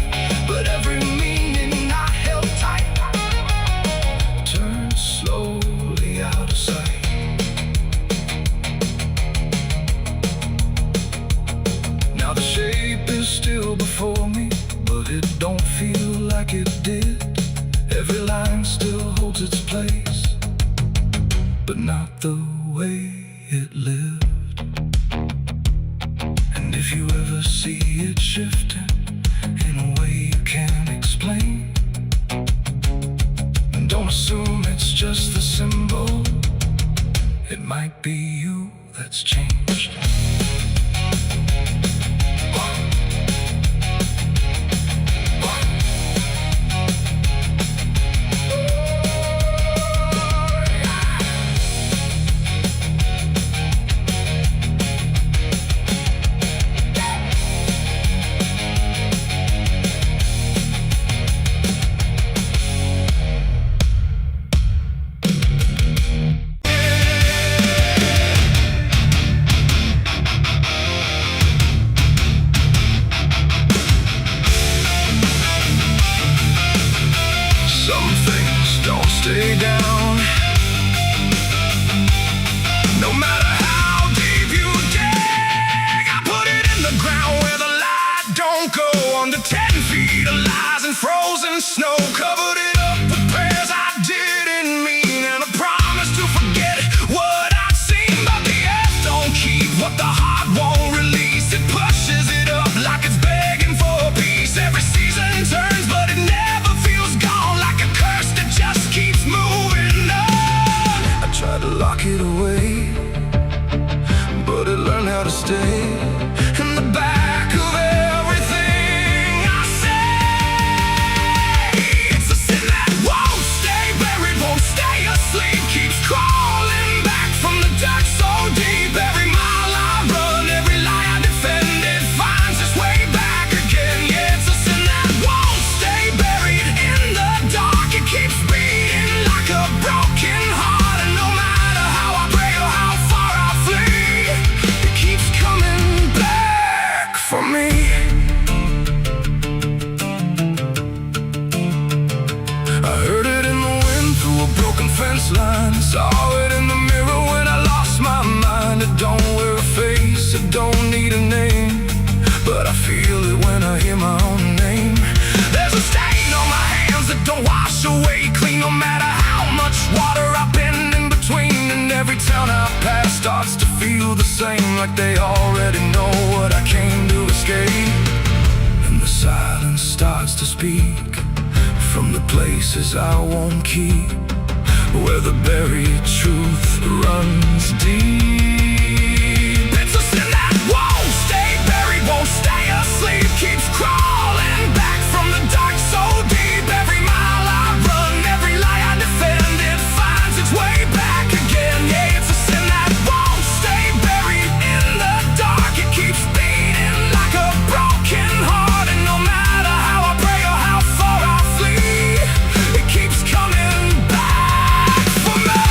but every meaning I held tight turned slowly out of sight. Now the shape is still before me, but it don't feel like it did. Every line still holds its place, but not the way it lived. And if you ever see it shifting in a way you can't explain, don't assume it's just the symbol, it might be you that's changed. Some things don't stay down, no matter how deep you dig. I put it in the ground where the light don't go, under 10 feet of lies and frozen snow. Covered it up with prayers I didn't mean, and a promise to forget what I'd seen. But the earth don't keep what the heart won't release, it pushes it up like it's begging for peace. Every season turns, but it never feels gone, like a curse that just keeps moving on. I tried to lock it away, but it learned how to stay in the back of everything I say. It's a sin that won't stay buried, won't stay asleep, keeps crawling back from the dark so deep. Every mile I run, every lie I defend, it finds its way back again. Yeah, it's a sin that won't stay buried in the dark, it keeps beating like a broken heart. And no matter how I pray or how far I flee, it keeps coming back for me. I heard it in the wind through a broken fence line, saw it in the mirror when I lost my mind. It don't wear a face, it don't need a name, but I feel it when I hear my own name. There's a stain on my hands that don't wash away clean, no matter how much water I've been in between. And every town I pass starts to feel the same, like they already know what I came to escape. And the silence starts to speak, from the places I won't keep, where the buried truth runs deep. It's a sin that won't stay buried, won't stay asleep, keeps crawling back from the dark so deep. Every mile I run, every lie I defend, it finds its way back again. Yeah, it's a sin that won't stay buried in the dark. It keeps beating like a broken heart, and no matter how I pray or how far I flee, it keeps coming back for me.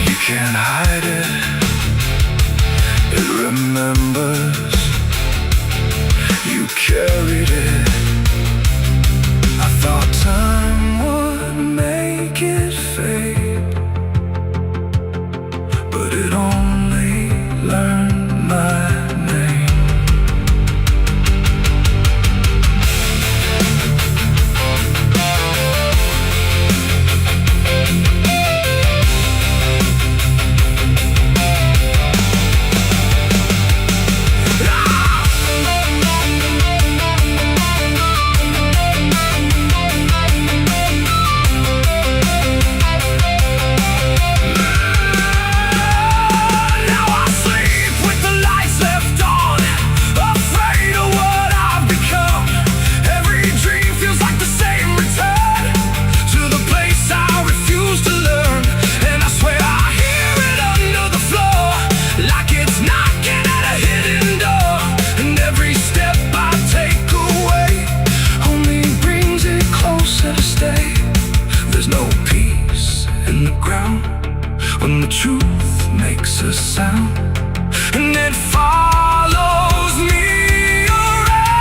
You can't hide it, it remembers. You carried it. I thought time would make it fade, but it only learned my name. When the truth makes a sound, and it follows me around.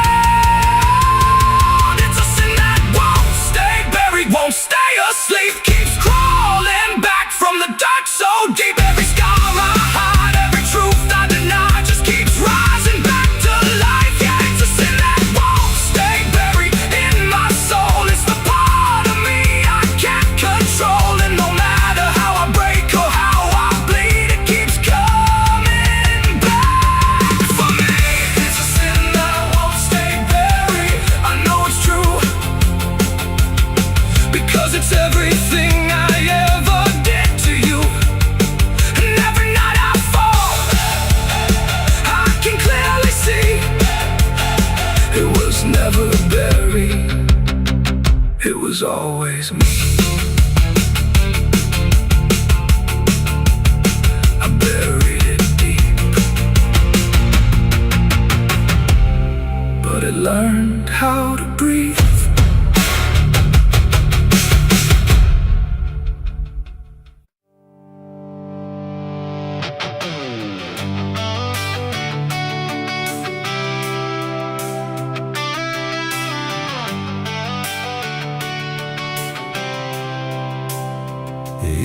It's a sin that won't stay buried, won't stay asleep, keeps crawling back from the dark so deep. Every scar I hide, every truth I deny, just keeps rising back to life. Yeah, it's a sin that won't stay buried in my soul. It's the part of me I can't control, and no matter how I break or how I bleed, it keeps coming back for me. It's a sin that won't stay buried. I know it's true, because it's everything I ever did to you. And every night I fall, I can clearly see it was never buried, it was always me. I buried it deep, but it learned how to breathe.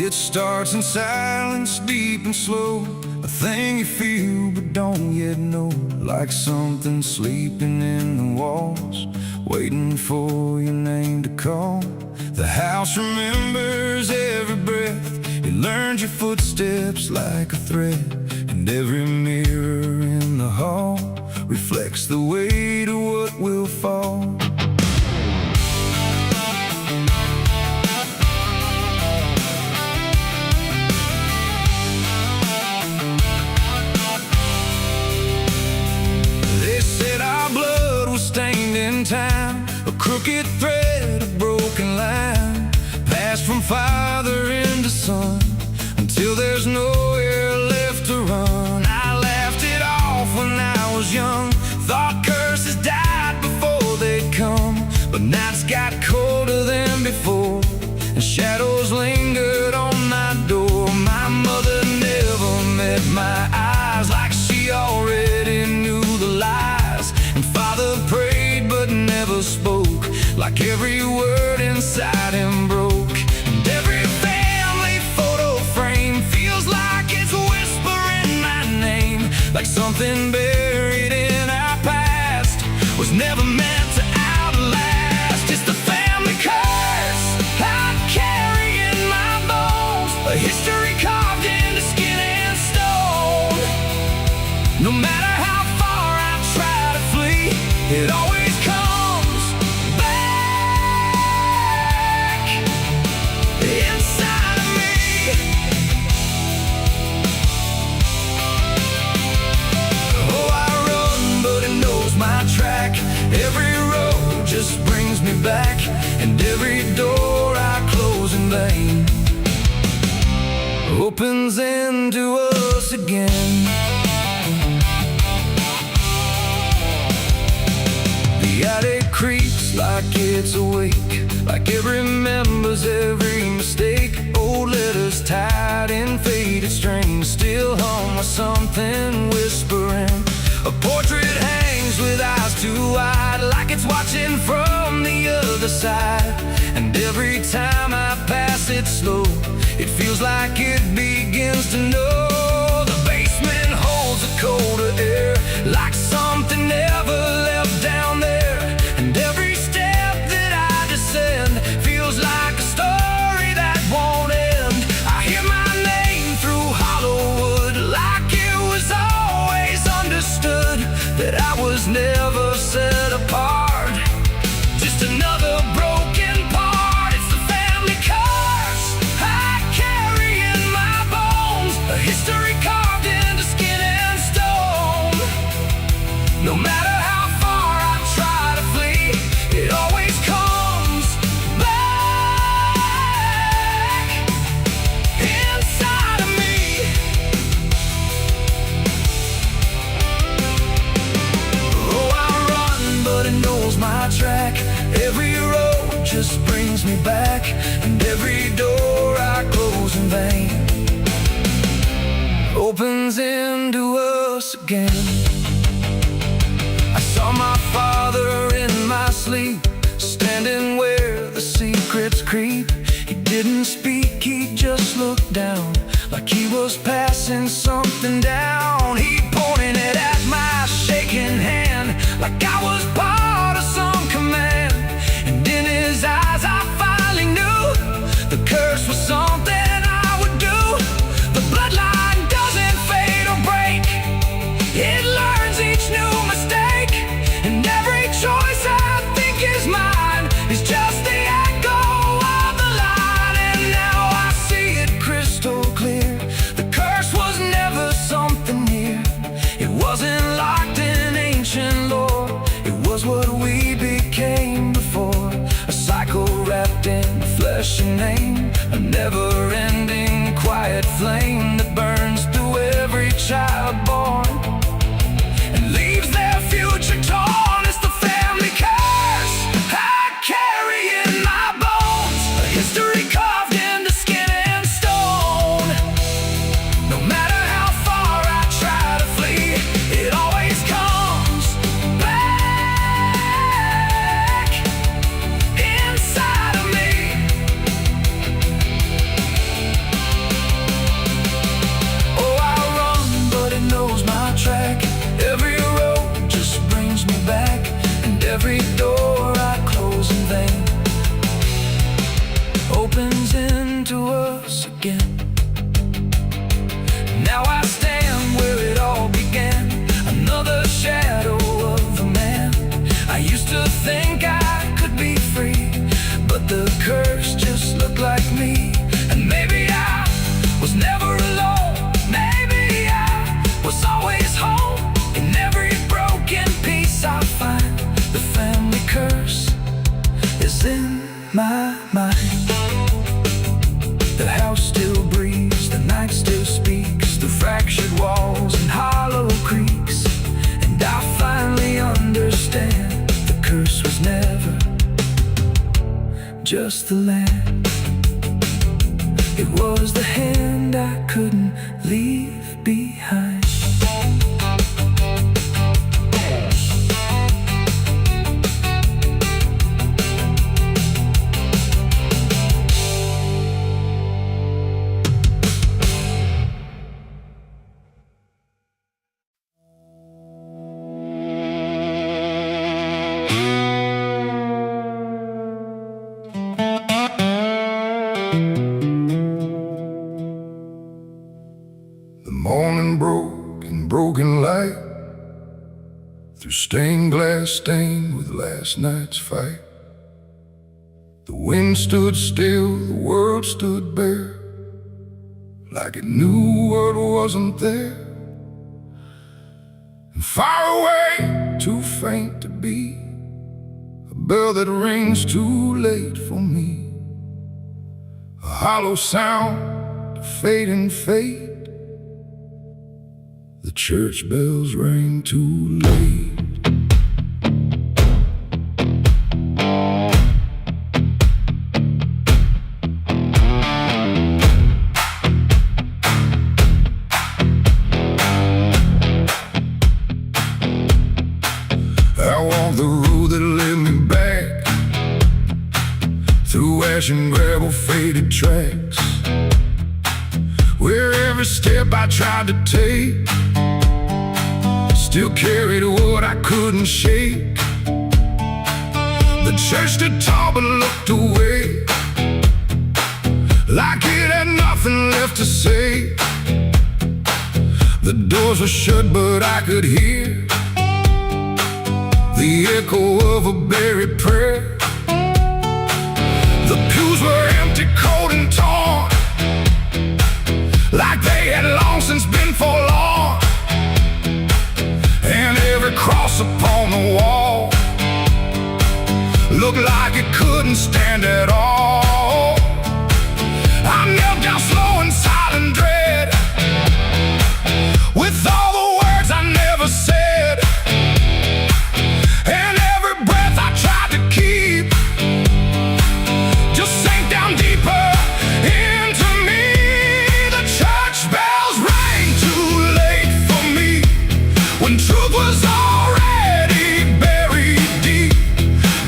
It starts in silence, deep and slow, a thing you feel but don't yet know. Like something sleeping in the walls, waiting for your name to call. The house remembers every breath, it learns your footsteps like a thread, and every mirror in the hall reflects the weight of what will fall. Stained in time, a crooked thread, a broken line, passed from father into son, until there's nowhere left to run. I laughed it off when I was young, thought curses died before they'd come, but nights got colder than before, and shadows lingered on my door. My mother never met my eyes, like she already knew the lies, and father prayed but never spoke, like every word inside him broke. And every family photo frame feels like it's whispering my name, like something buried in our past was never meant to outlast. It's the family curse I carry in my bones, a history carved into skin and stone. No matter how far I try to flee, it always comes opens into us again. The attic creaks like it's awake, like it remembers every mistake. Old letters tied in faded strings still hum with something whispering. A portrait hangs with eyes too wide, like it's watching from the other side. And every time I pass it slow, it feels like it begins to know. The basement holds a colder air, like something never left down there. And every step that I descend feels like a story that won't end. I hear my name through Hollywood, like it was always understood that I was never set apart. Just another broken part. It's the family curse I carry in my bones, a history carved into skin and stone. No matter how far I try to flee, it always comes back inside of me. Oh, I run, but it knows my track. Every road just brings me back, and every door I close in vain opens into us again. I saw my father in my sleep, standing where the secrets creep. He didn't speak, he just looked down, like he was passing something down. He pointed it at my shaking hand, like I was part of some command. And in his eyes I finally knew the curse was something I would do. The bloodline doesn't fade or break, it learns each new mistake. And every choice I think is mine is just the echo of the line. And now I see it crystal clear. The curse was never something near, it wasn't locked in ancient lore. It was what we became before, a cycle wrapped in flesh and name, a never-ending quiet flame that burns through every child born and leaves their future torn. It's the family curse I carry in my bones, a history carved into skin and stone. No matter how far I try to flee, it always comes back inside of me. Oh, I run, but it knows my track. Every road just brings me back, and every door I close in vain opens into us again. Now I stand where it all began, another shadow of a man. I used to think I could be free, but the curse just looked like me. And maybe I was never alone, maybe I was always home. In every broken piece I find, the family curse is in my mind. The house still breathes, the night still speaks through fractured walls and hollow creaks. And I finally understand the curse was never just the land, it was the hand I couldn't leave behind. The morning broke in broken light, through stained glass stained with last night's fight. The wind stood still, the world stood bare, like it knew what wasn't there. And far away, too faint to be, a bell that rings too late for me. A hollow sound to fade and fade. The church bells rang too late. I walked the road that led me back through ash and gravel, faded tracks, where every step I tried to take still carried what I couldn't shake. The church stood tall but looked away, like it had nothing left to say. The doors were shut but I could hear the echo of a buried prayer. The pews were empty, cold and torn, like they had long since been forlorn. And every cross upon the wall looked like it couldn't stand at all. I knelt down slow in silent dread, with all the words I never said. And every breath I tried to keep just sank down deeper into me. The church bells rang too late for me, when truth was already buried deep.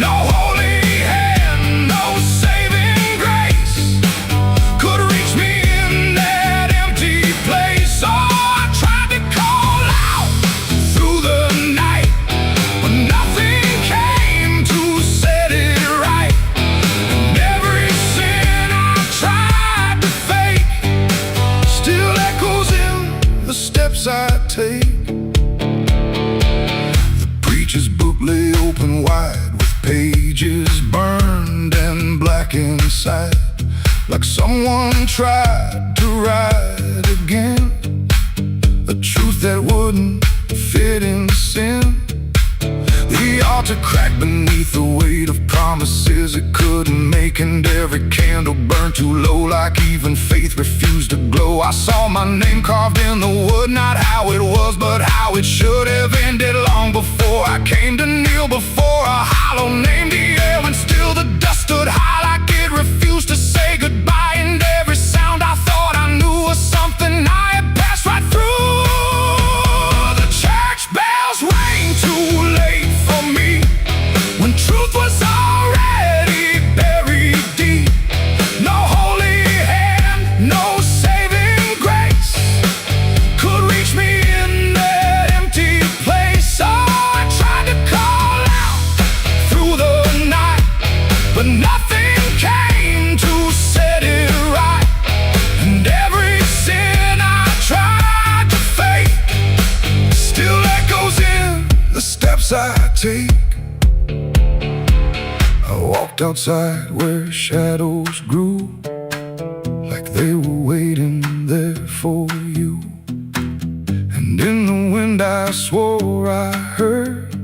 No holy hand, no saving grace could reach me in that empty place. Oh, I tried to call out through the night, but nothing came to set it right. And every sin I tried to fake still echoes in the steps I take. The preacher's book lay open wide, with pages burned and black inside, like someone tried to write again a truth that wouldn't fit in sin. The altar cracked beneath the weight of promises it couldn't make, and every candle burned too low, like even faith refused to glow. I saw my name carved in the wood, not how it was, but how it should have ended long before I came to kneel before a hollow name. The air and still the dust stood high, like it refused to say goodbye. And every sound I thought I knew was something I had passed right through. The church bells rang too late for me, when truth was already buried deep. No holy hand, no saving grace could reach me in that empty place. Oh, I tried to call out through the night, but nothing came to set it right. And every sin I tried to fake still echoes in the steps I take. I walked outside where shadows grew, like they were waiting there for you. And in the wind I swore I heard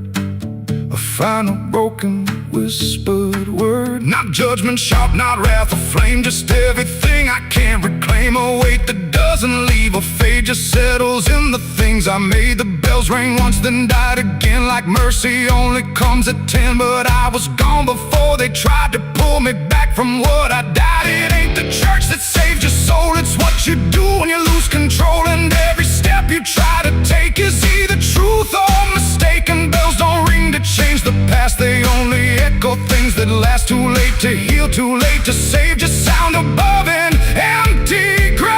a final broken whispered word. Not judgment sharp, not wrath or flame, just everything I can't reclaim. A weight that doesn't leave a fade, just settles in the things I made. The bells rang once, then died again, like mercy only comes at 10. But I was gone before they tried to pull me back from what I died. It ain't the church that saved your soul, it's what you do when you lose control. And every step you try to take is either truth or mistaken. Bells don't ring to change the past, they only echo things that last. Too late to heal, too late to save, just sound above an empty grave.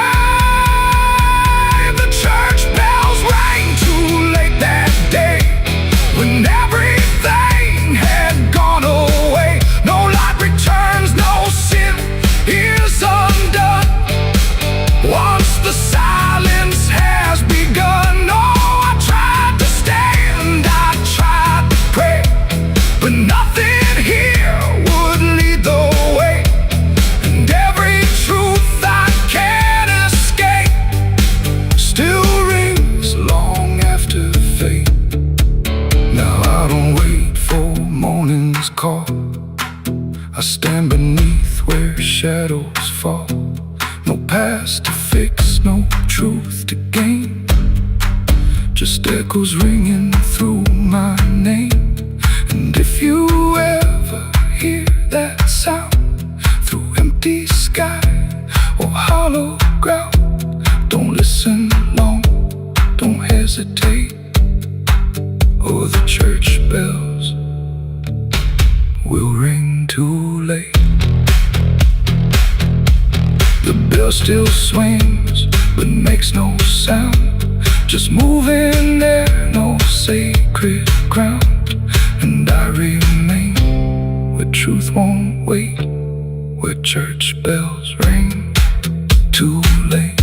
The church bells rang too late that day, when everything had gone away. No light returns, no sin is undone once the silence has begun. Oh, I tried to stand, I tried to pray, but nothing here would lead the way. And every truth I can't escape still rings long after fate. Now I don't wait for morning's call, I stand beneath where shadows fall. No past past to fix, no truth to gain. Just echoes ringing through my name. And if you ever hear that sound through empty sky or hollow ground, don't listen long, don't hesitate, or the church bells will ring too late. The bell still swings but makes no sound, just moving there, no sacred ground. And I remain where truth won't wait, where church bells ring too late.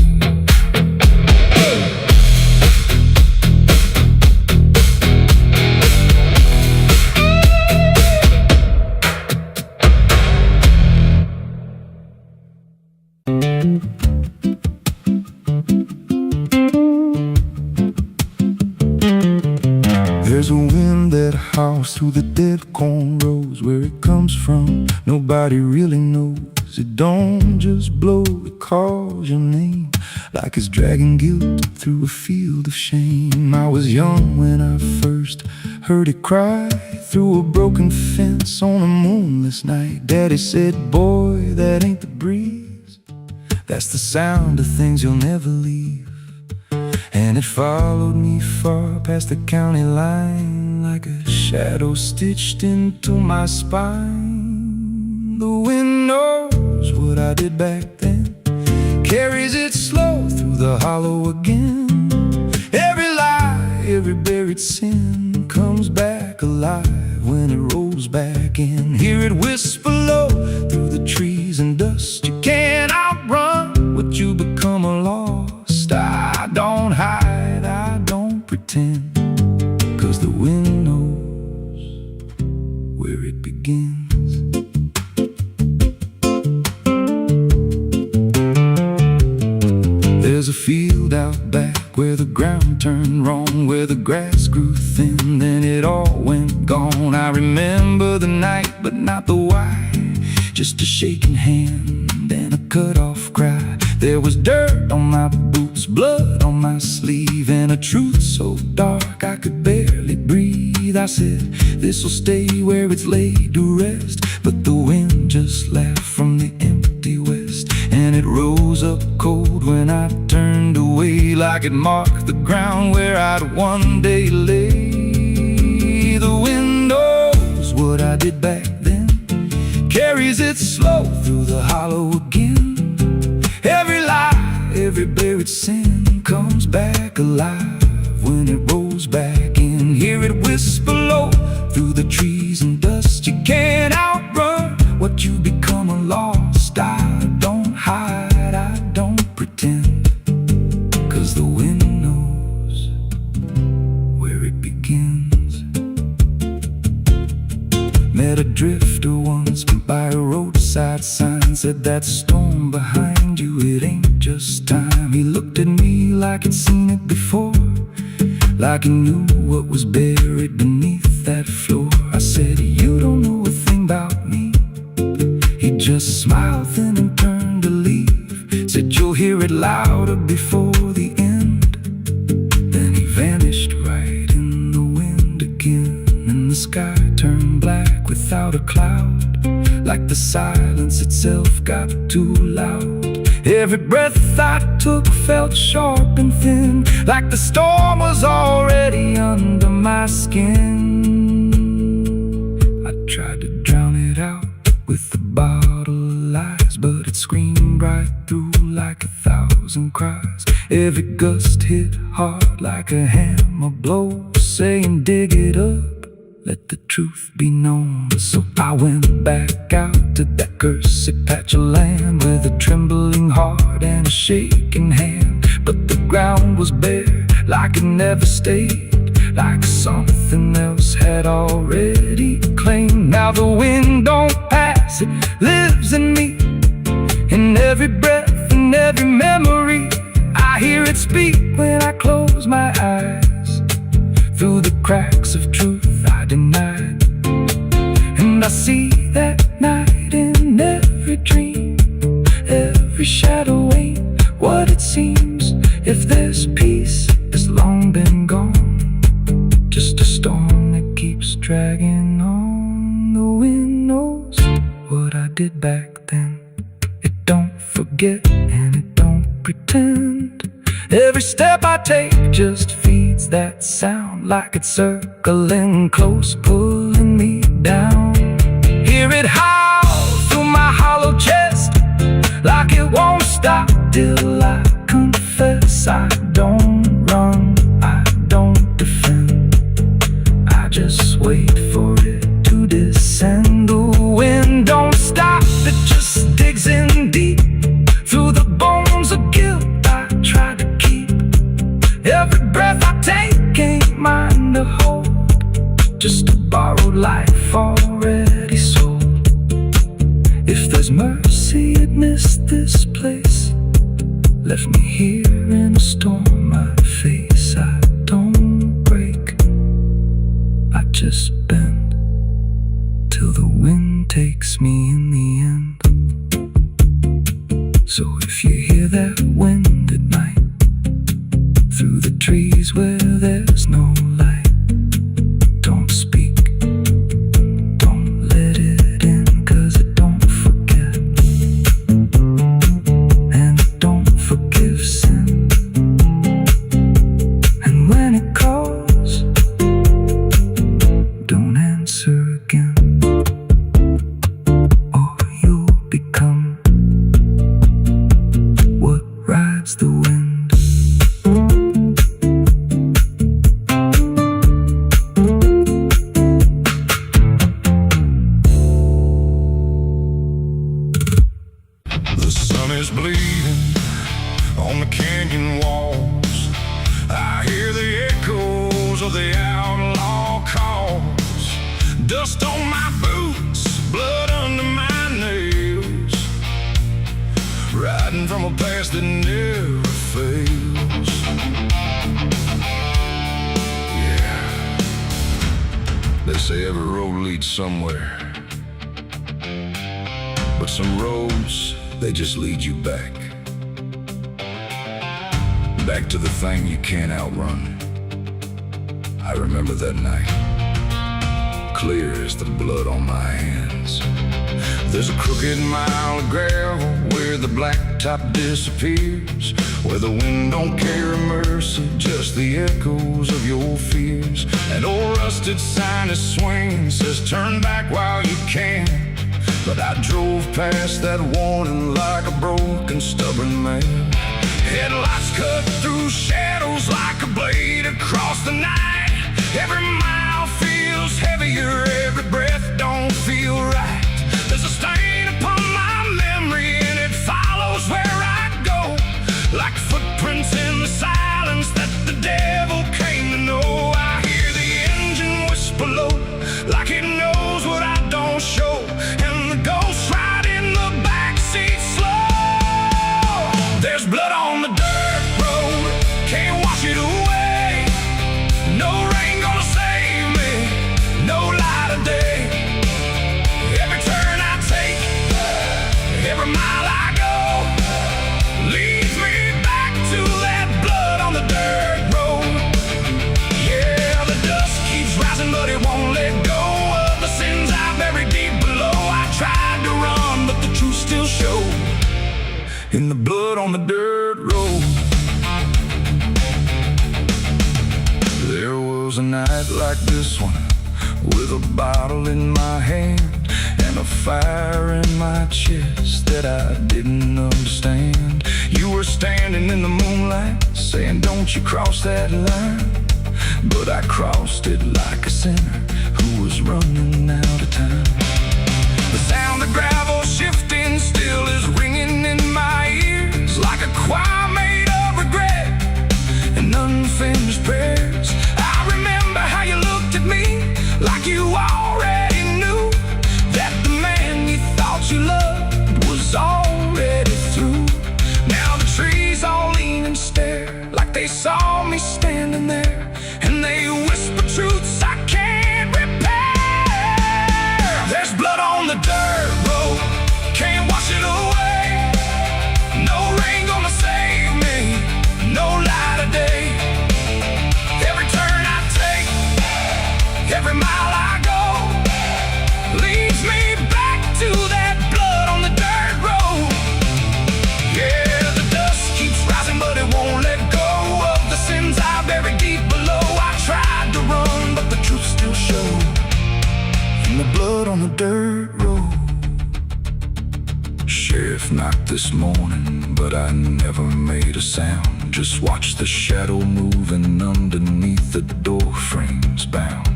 There's a wind that howls through the dead corn rows. Where it comes from, nobody really knows. It don't just blow, it calls your name, like it's dragging guilt through a field of shame. I was young when I first heard it cry through a broken fence on a moonless night. Daddy said, boy, that ain't the breeze, that's the sound of things you'll never leave. And it followed me far past the county line, like a shadow stitched into my spine. The wind knows what I did back then, carries it slow through the hollow again. Every lie, every buried sin comes back alive when it rolls back in. Hear it whisper low through the trees and dust. You can't outrun what you become lost. I don't hide, I don't pretend, 'cause the wind knows where it begins. There's a field out back where the ground turned wrong, where the grass grew thin, then it all went gone. I remember the night, but not the why, just a shaking hand and a cut-off cry. There was dirt on my boots, blood on my sleeve, and a truth so dark I could barely breathe. I said, this'll stay where it's laid to rest, but the wind just laughed from the empty west, and it rose up cold when I turned away, like it marked the ground where I'd one day lay. The wind knows what I did back then, carries it slow through the hollow again. Every lie, every buried sin comes back alive when it rolls back in. Hear it whisper low through the trees and dust. You can't outrun what you become lost. I don't hide, I don't pretend, 'cause the wind knows where it begins. Met a drifter once by a roadside sign, said that storm behind you, it ain't just time. He looked at me like he'd seen it before, like he knew what was buried beneath that floor. I said, you don't know a thing about me. He just smiled then and turned to leave, said you'll hear it louder before the end. Then he vanished right in the wind again, and the sky turned black without a cloud, like the silence itself got too loud. Every breath I took felt sharp and thin, like the storm was already under my skin. I tried to drown it out with a bottle of lies, but it screamed right through like 1,000 cries. Every gust hit hard like a hammer blow, saying dig it up, let the truth be known. So I went back out to that cursed patch of land with a trembling heart and a shaking hand. But the ground was bare, like it never stayed, like something else had already claimed. Now the wind don't pass, it lives in me, in every breath and every memory. I hear it speak when I close my eyes, through the cracks of truth I denied. And I see that night in every dream, every shadow ain't what it seems. If there's peace, it's long been gone. Just a storm that keeps dragging on. The wind knows what I did back then. It don't forget and it don't pretend. Every step I take just feeds that sound, like it's circling close, pulling me down. Hear it howl through my hollow chest, like it won't stop till I confess. I don't run, I don't defend, I just wait for it to descend. The wind don't stop, it just digs in deep through the bones of guilt I try to keep. Every breath I take ain't mine to hold, just a borrowed life already sold. If there's mercy, it missed this place, left me here in a storm I face. I don't break, I just bend till the wind takes me in the end. So if you hear that wind at night, through the trees where there's no light, don't speak, don't let it in, 'cause it don't forget, and it don't forgive sin. And when it calls, don't answer again, or you'll become what rides the wind. The sun is bleeding on the canyon walls. I hear the echoes of the outlaw calls. Dust on my boots, blood under my nails, riding from a past that never fails. Yeah, they say every road leads somewhere, but some roads, they just lead you back to the thing you can't outrun. I remember that night, clear as the blood on my hands. There's a crooked mile of gravel where the blacktop disappears, where the wind don't carry mercy, just the echoes of your fears. An old rusted sign is swinging, says turn back while you can. But I drove past that warning like a broken, stubborn man. Headlights cut through shadows like a blade across the night. Every mile feels heavier, every breath don't feel right. There's a stain upon my memory and it follows where I go, like footprints in the silence that the devil came to know. I hear the engine whisper low, like it knows what I don't show, and the ghost ride in the backseat slow. There's blood on the dirt road, can't wash it away. No rain gonna save me, no light of day. Every turn I take, every mile I go, leads me back to that blood on the dirt road. Yeah, the dust keeps rising, but it won't let go of the sins I buried deep below. I tried to run, but the truth still showed in the blood on the dirt road. There was a night like this one, with a bottle in my hand and a fire in my chest that I didn't understand. You were standing in the moonlight, saying don't you cross that line. But I crossed it like a sinner who was running out of time. The sound of gravel shifting still is ringing in my ears, like a choir made of regret and unfinished prayers. I remember how you looked at me like you already knew that the man you thought you loved was already through. Now the trees all lean and stare like they saw me standing there, and they whisper truths I can't repair. There's blood on the dirt road, can't wash it away. No rain gonna save dirt road. Sheriff knocked this morning, but I never made a sound. Just watched the shadow moving underneath the door frames bound.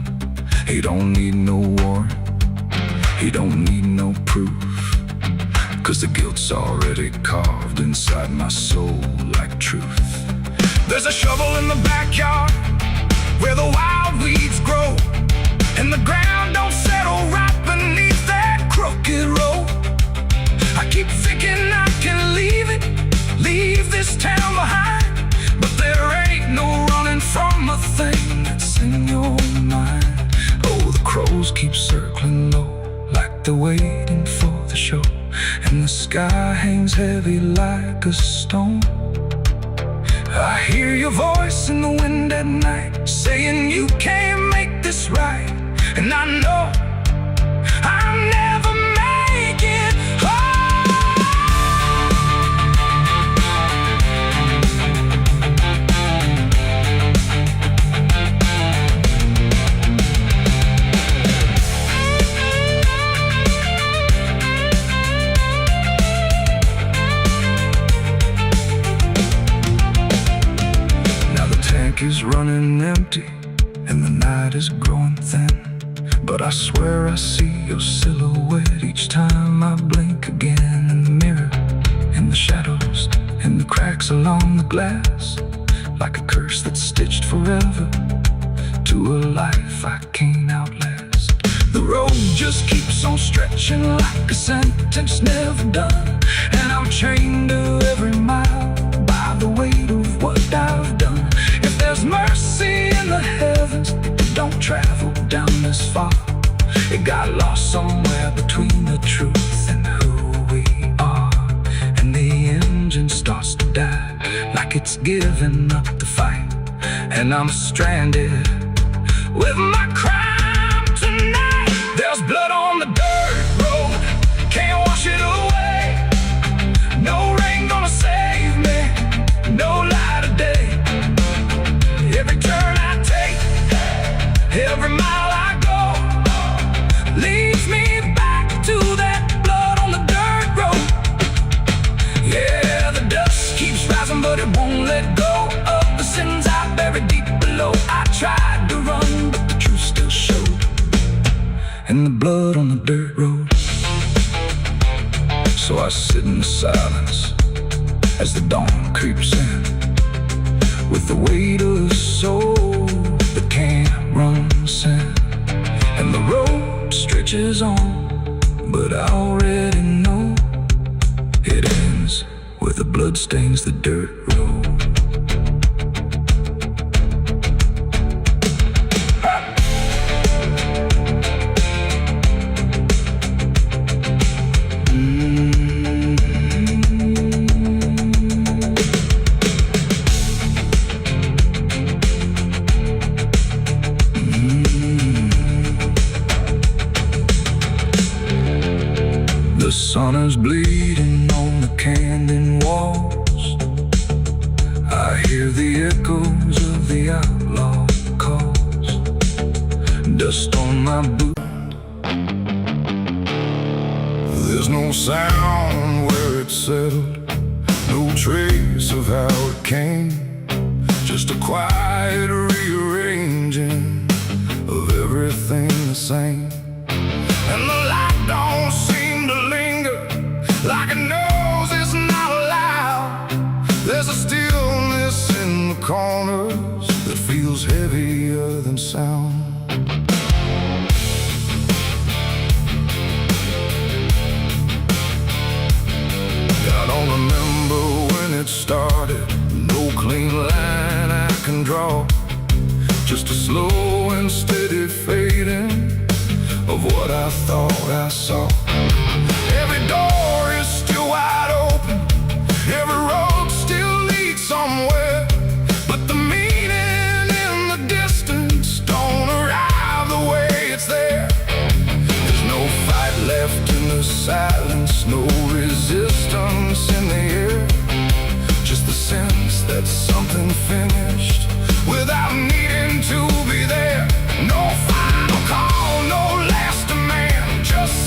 He don't need no warrant, he don't need no proof, 'cause the guilt's already carved inside my soul like truth. There's a shovel in the backyard where the wild weeds grow, and the ground don't settle right beneath that crooked road. I keep thinking I can leave this town behind, but there ain't no running from a thing that's in your mind. Oh, the crows keep circling low, like they're waiting for the show, and the sky hangs heavy like a stone. I hear your voice in the wind at night, saying you can't make this right, and I know I'll never make it home. Now the tank is running empty, and the night is growing thin, but I swear I see your silhouette each time I blink again. In the mirror, in the shadows, in the cracks along the glass, like a curse that's stitched forever to a life I can't outlast. The road just keeps on stretching like a sentence never done, and I'm chained to every mile by the weight of what I've done. If there's mercy in the heavens, don't travel down this far. It got lost somewhere between the truth and who we are, and the engine starts to die, like it's giving up the fight, and I'm stranded with my crime tonight. There's blood on the dirt road, can't wash it away. No rain gonna save me, no light of day. Every turn I take, every mile I go, leads me back to that blood on the dirt road. Yeah, the dust keeps rising, but it won't let go of the sins I buried deep below. I tried to run, but the truth still showed, and the blood on the dirt road. So I sit in the silence as the dawn creeps in, with the weight of a soul that can't run sin. And the road stretches on, but I already know it ends where the blood stains the dirt road. The sun is bleeding on the canyon walls. I hear the echoes of the outlaw calls. Dust on my boot. There's no sound where it settled, no trace of how it came, just a quiet rearranging of everything the same. And the light don't seem to linger, like it knows it's not allowed. There's a stillness in the corners that feels heavier than sound. I don't remember when it started, no clean line I can draw, just a slow and steady fading of what I thought I saw. Every door is still wide open, every road still leads somewhere, but the meaning in the distance don't arrive the way it's there. There's no fight left in the silence, no resistance in the air, just the sense that something finished without needing to be there. No final call, no last demand, just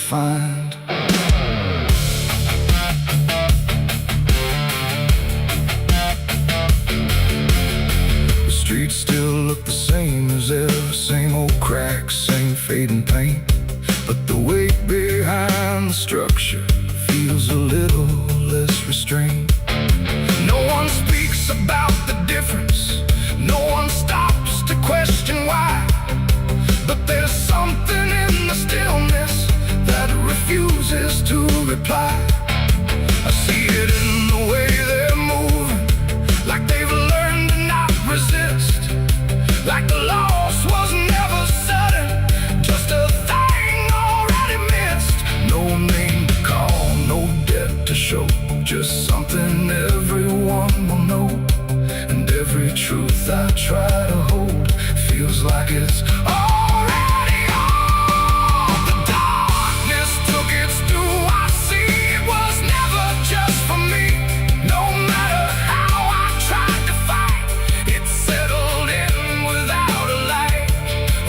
find. The streets still look the same as ever, same old cracks, same fading paint, but the weight behind the structure feels a little less restrained. No one speaks about the difference, no one stops to question why, but there's something in the stillness that refuses to reply. I see it in the way they're moving, like they've learned to not resist, like the loss was never sudden, just a thing already missed. No name to call, no debt to show, just something everyone will know. And every truth I try to hold feels like it's already old. The darkness took its due. I see it was never just for me. No matter how I tried to fight, it settled in without a light.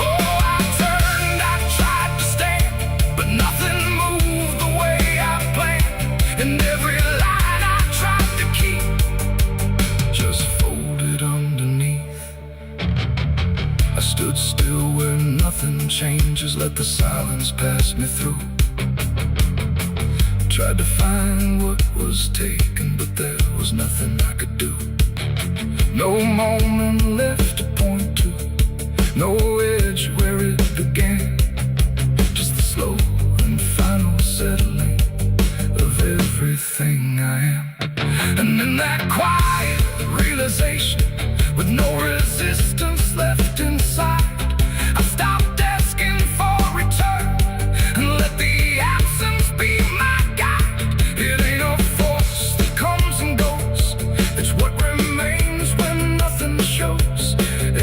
Oh, I turned, I tried to stand, but nothing moved the way I planned. And every line I tried to keep just folded underneath. I stood still where nothing changes, let the silence pass me through. Tried to find what was taken, but there was nothing I could do. No moment left to point to, no edge where it began, just the slow and final settling of everything I am. And in that quiet realization, with no resistance left inside, I stopped asking for return and let the absence be my guide. It ain't a force that comes and goes, it's what remains when nothing shows.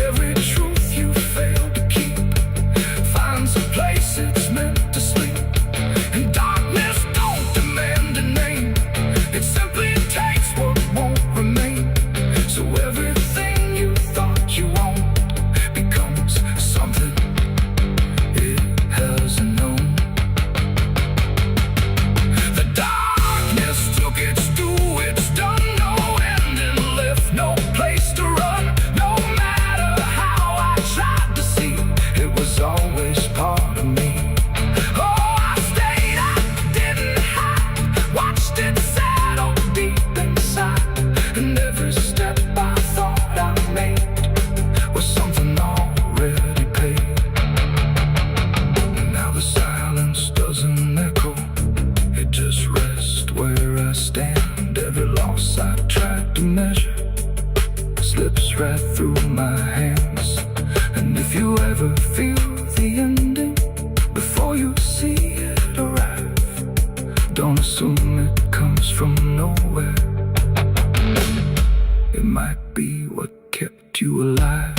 Every truth you fail to keep finds a place it's meant to sleep. And darkness don't demand a name, it simply takes what won't remain. So everything you thought you owned becomes something it hasn't known. The darkness took its due, it's done, no ending left, no place to run. No matter how I tried to see, it was always part of me. Oh, I stayed, I didn't hide, watched it settle deep inside. And every step I thought I made was something already paid. And now the silence doesn't echo, it just rests where I stand. Every loss I tried to measure slips right through my hands. And if you ever feel the ending before you see it arrive, don't assume it comes from nowhere. It might be what kept you alive.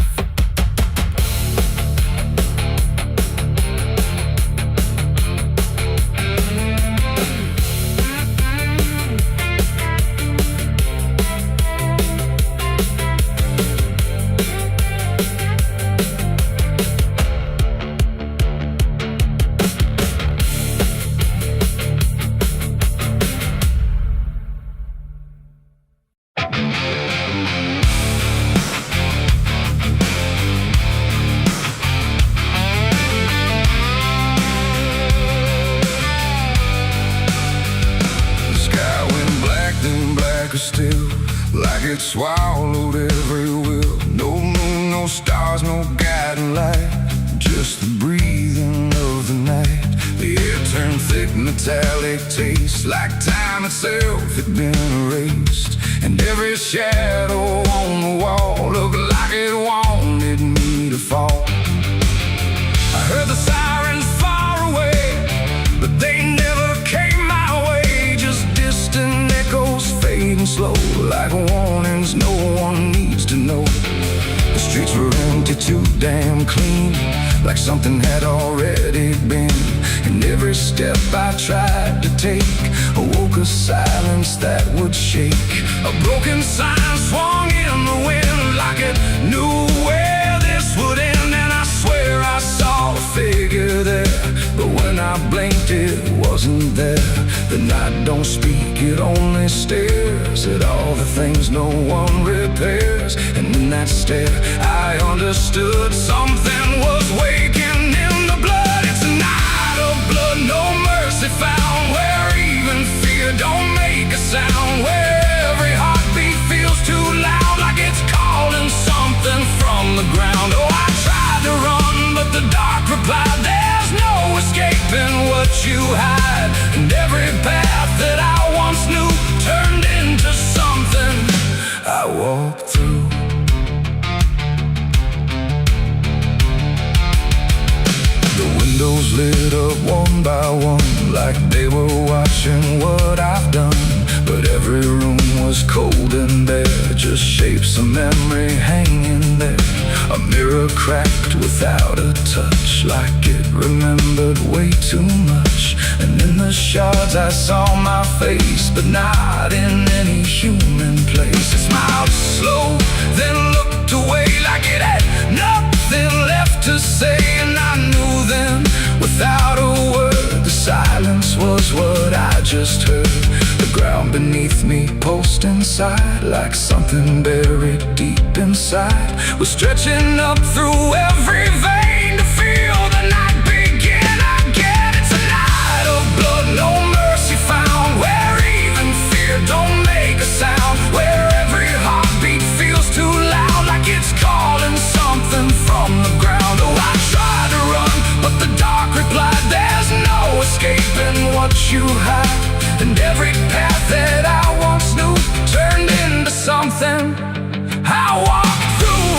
Still, like it swallowed every will. No moon, no stars, no guiding light, just the breathing of the night. The air turned thick, metallic taste, like time itself had been erased. And every shadow on the wall looked like it wanted me to fall. I heard the sirens far away, but they never came my way. Just distant echoes fading slow, like warnings no one needs to know. The streets were empty, too damn clean, like something had already been. And every step I tried to take awoke a silence that would shake. A broken sign swung in the wind, like it knew where this would end. And I swear I saw a figure there, but when I blinked it The night don't speak, it only stares at all the things no one repairs. And in that stare I understood something was waking in the blood. It's a night of blood, no mercy found, where even fear don't make a sound, where every heartbeat feels too loud, like it's calling something from the ground. Oh, I tried to run, but the dark replied, there's no escaping what you hide. And every path that I once knew turned into something I walked through. The windows lit up one by one, like they were watching what I've done. But every room was cold and bare, just shapes of memory hanging there. A mirror cracked without a touch, like it remembered way too much. And in the shards I saw my face, but not in any human place. It smiled slow, then looked away, like it had nothing left to say. And I knew then, without a word, the silence was what I just heard. The ground beneath me pulsed inside, like something buried deep inside was stretching up through every vein to feel the night begin again. It's a night of blood, no mercy found, where even fear don't make a sound, where every heartbeat feels too loud, like it's calling something from the ground. Oh, I tried to run, but the dark replied, there's no escaping what you hide. And every path that I once knew turned into something I walked through.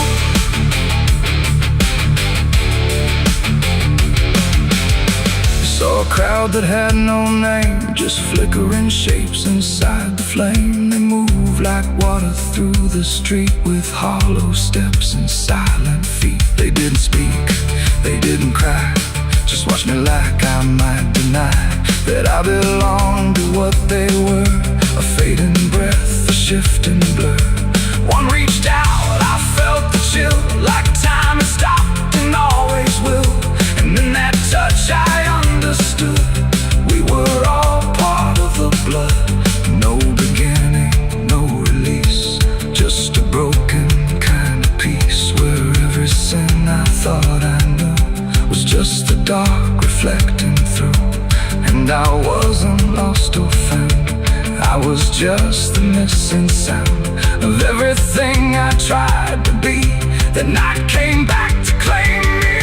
Saw a crowd that had no name, just flickering shapes inside the flame. They moved like water through the street, with hollow steps and silent feet. They didn't speak, they didn't cry, just watched me like I might deny that I belonged to what they were. A fading breath, a shifting blur. One reached out, I felt the chill, like time had stopped and always will. And in that touch I understood, we were all part of the blood. No beginning, no release, just a broken kind of peace, where every sin I thought I knew was just the dark reflecting through. And I wasn't lost or found, I was just the missing sound of everything I tried to be. The night came back to claim me.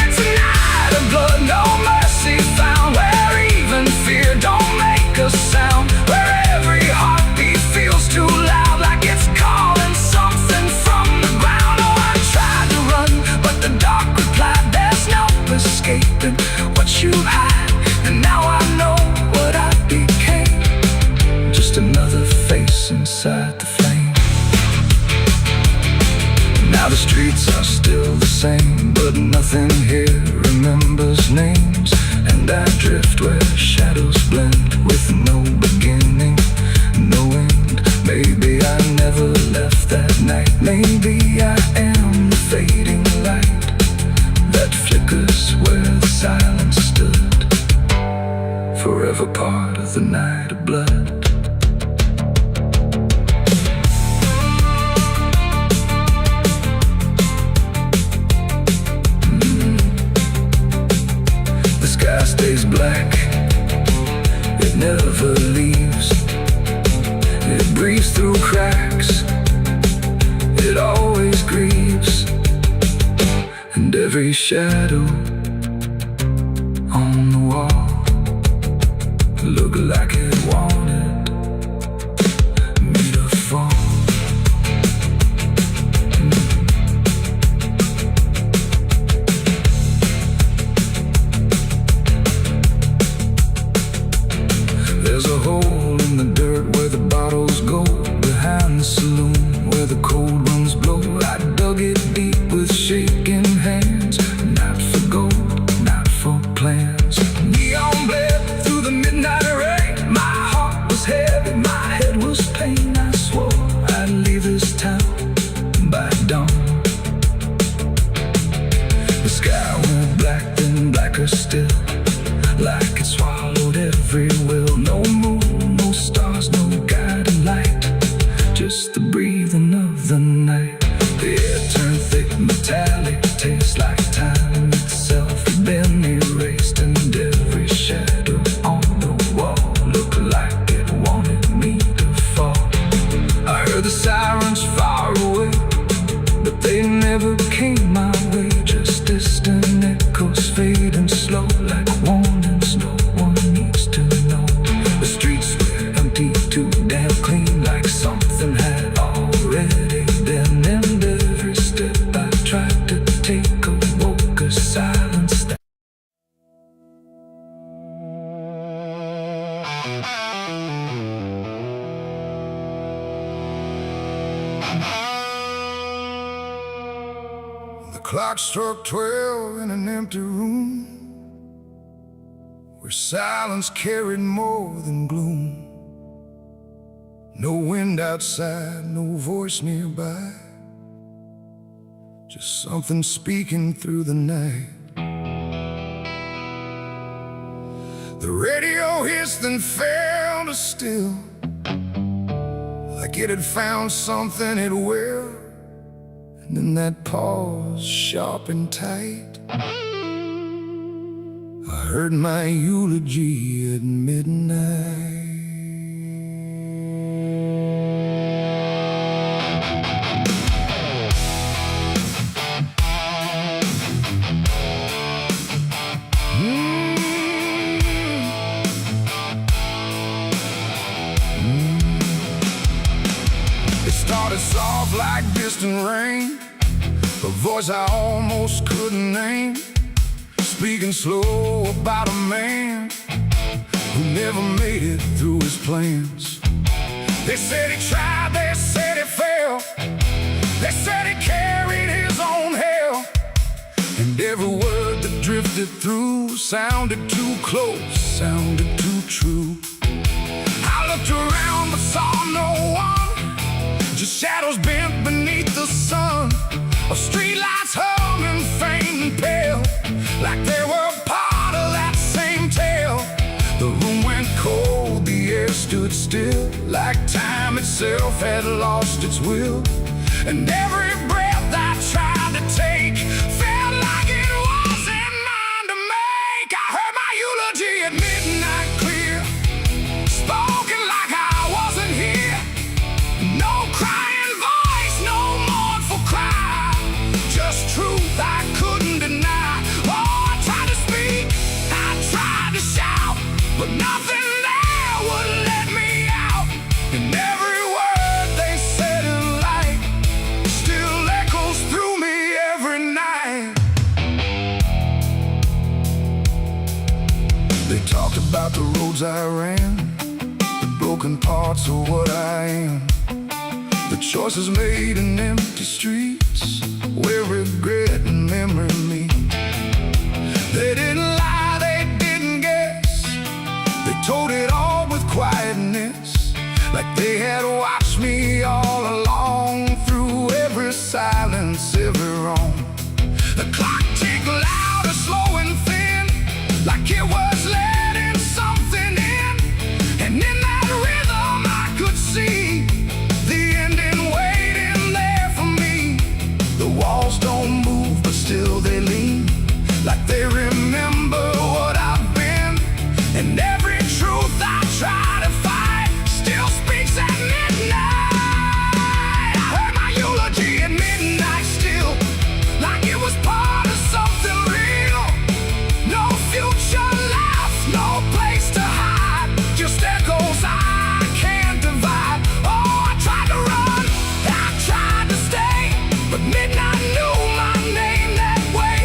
It's a night of blood, no mercy found, where even fear don't make a sound, where every heartbeat feels too loud, like it's calling something from the ground. Oh, I tried to run, but the dark replied, there's no escaping what you hide. And now I know what I became, just another face inside the flame. Now the streets are still the same, but nothing here remembers names. And I drift where shadows blend, with no beginning, no end. Maybe I never left that night, maybe I am the fading light that flickers where the silence stood, forever part of the night of blood. The sky stays black, it never leaves. It breathes through cracks, it always grieves. And every shadow on the wall look like it wanted me to fall. There's a hole in the dirt where the bottles go, behind the saloon where the cold winds blow. I dug it deep with shaking hands, not for gold, not for plans. Neon bled through the midnight rain, never came my way, just distant echoes fading slow like warnings no one needs to know. The streets were empty, too damn clean, like something had already been. And every step I tried to take awoke a silence that The clock struck 12 in an empty room, where silence carried more than gloom. No wind outside, no voice nearby, just something speaking through the night. The radio hissed and fell to still, like it had found something it will. And in that pause, sharp and tight, I heard my eulogy at midnight. It started soft like distant rain, a voice I almost couldn't name, speaking slow about a man who never made it through his plans. They said he tried, they said he failed, they said he carried his own hell. And every word that drifted through sounded too close, sounded too true. I looked around but saw no one, just shadows bent beneath the sun, of streetlights humming faint and pale, like they were part of that same tale. The room went cold, the air stood still, like time itself had lost its will. And every breath I tried to take felt like it wasn't mine to make. I heard my eulogy at midnight clear, spoken like I wasn't here. No crying voice, no mournful cry, just truth I couldn't deny. Oh, I tried to speak, I tried to shout, but nothing there would let me out. And every word they said in light still echoes through me every night. They talked about the roads I ran, the broken parts of what I am, the choices made in empty streets where regret and memory meet. They didn't lie, they didn't guess, they told it all with quietness, like they had watched me all along, through every silence, every wrong. The clock ticked louder, slow and thin, like it was letting something in. And in that rhythm I could see the ending waiting there for me. The walls don't move, but still they lean, like they remember what I've been. And every truth I try to fight still speaks at midnight. I heard my eulogy at midnight still, like it was part of something real. No future left, no place to hide, just echoes I can't divide. Oh, I tried to run, I tried to stay, but midnight knew my name that way.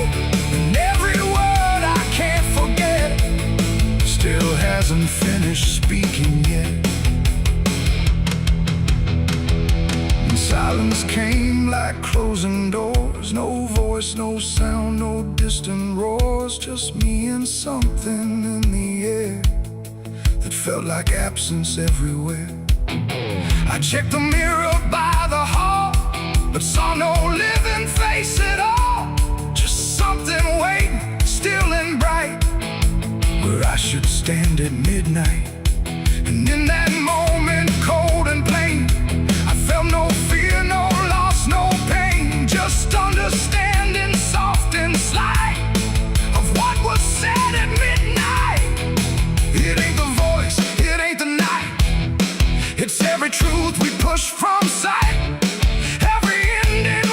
And every word I can't forget still hasn't finished speaking yet. And silence came like closing doors, no voice, no sound, no distant roars, just me and something in the air that felt like absence everywhere. I checked the mirror by the hall, but saw no living face at all, just something waiting, still and bright, where I should stand at midnight. And in that moment, cold and plain, I felt no fear, no loss, no pain, just understanding soft and slight of what was said at midnight. It ain't the voice, it ain't the night, it's every truth we push from sight, every ending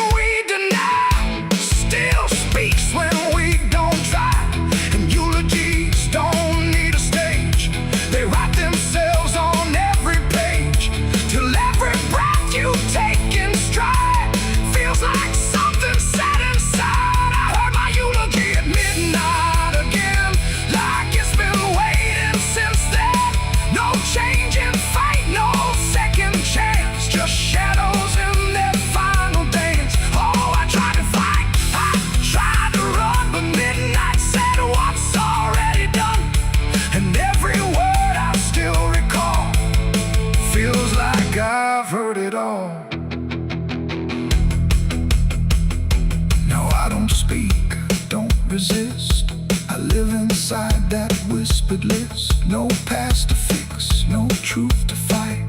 whispered lips, no past to fix, no truth to fight,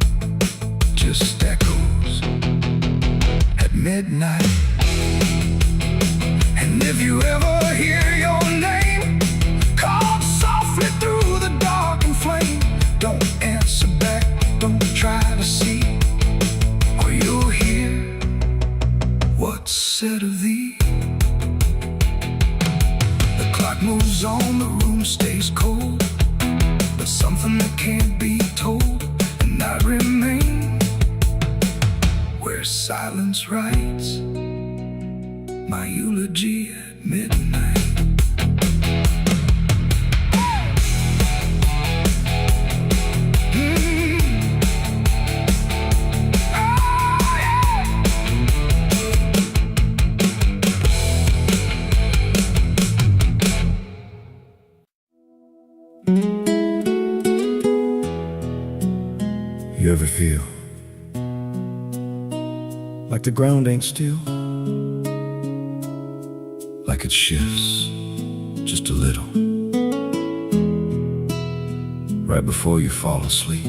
just echoes at midnight. And if you ever hear your name called softly through the dark and flame, don't answer back, don't try to see, or you'll hear what's said of thee. The clock moves on, the room stays cold, but something that can't be told, and I remain where silence writes my eulogy at midnight. You ever feel like the ground ain't still? Like it shifts just a little right before you fall asleep.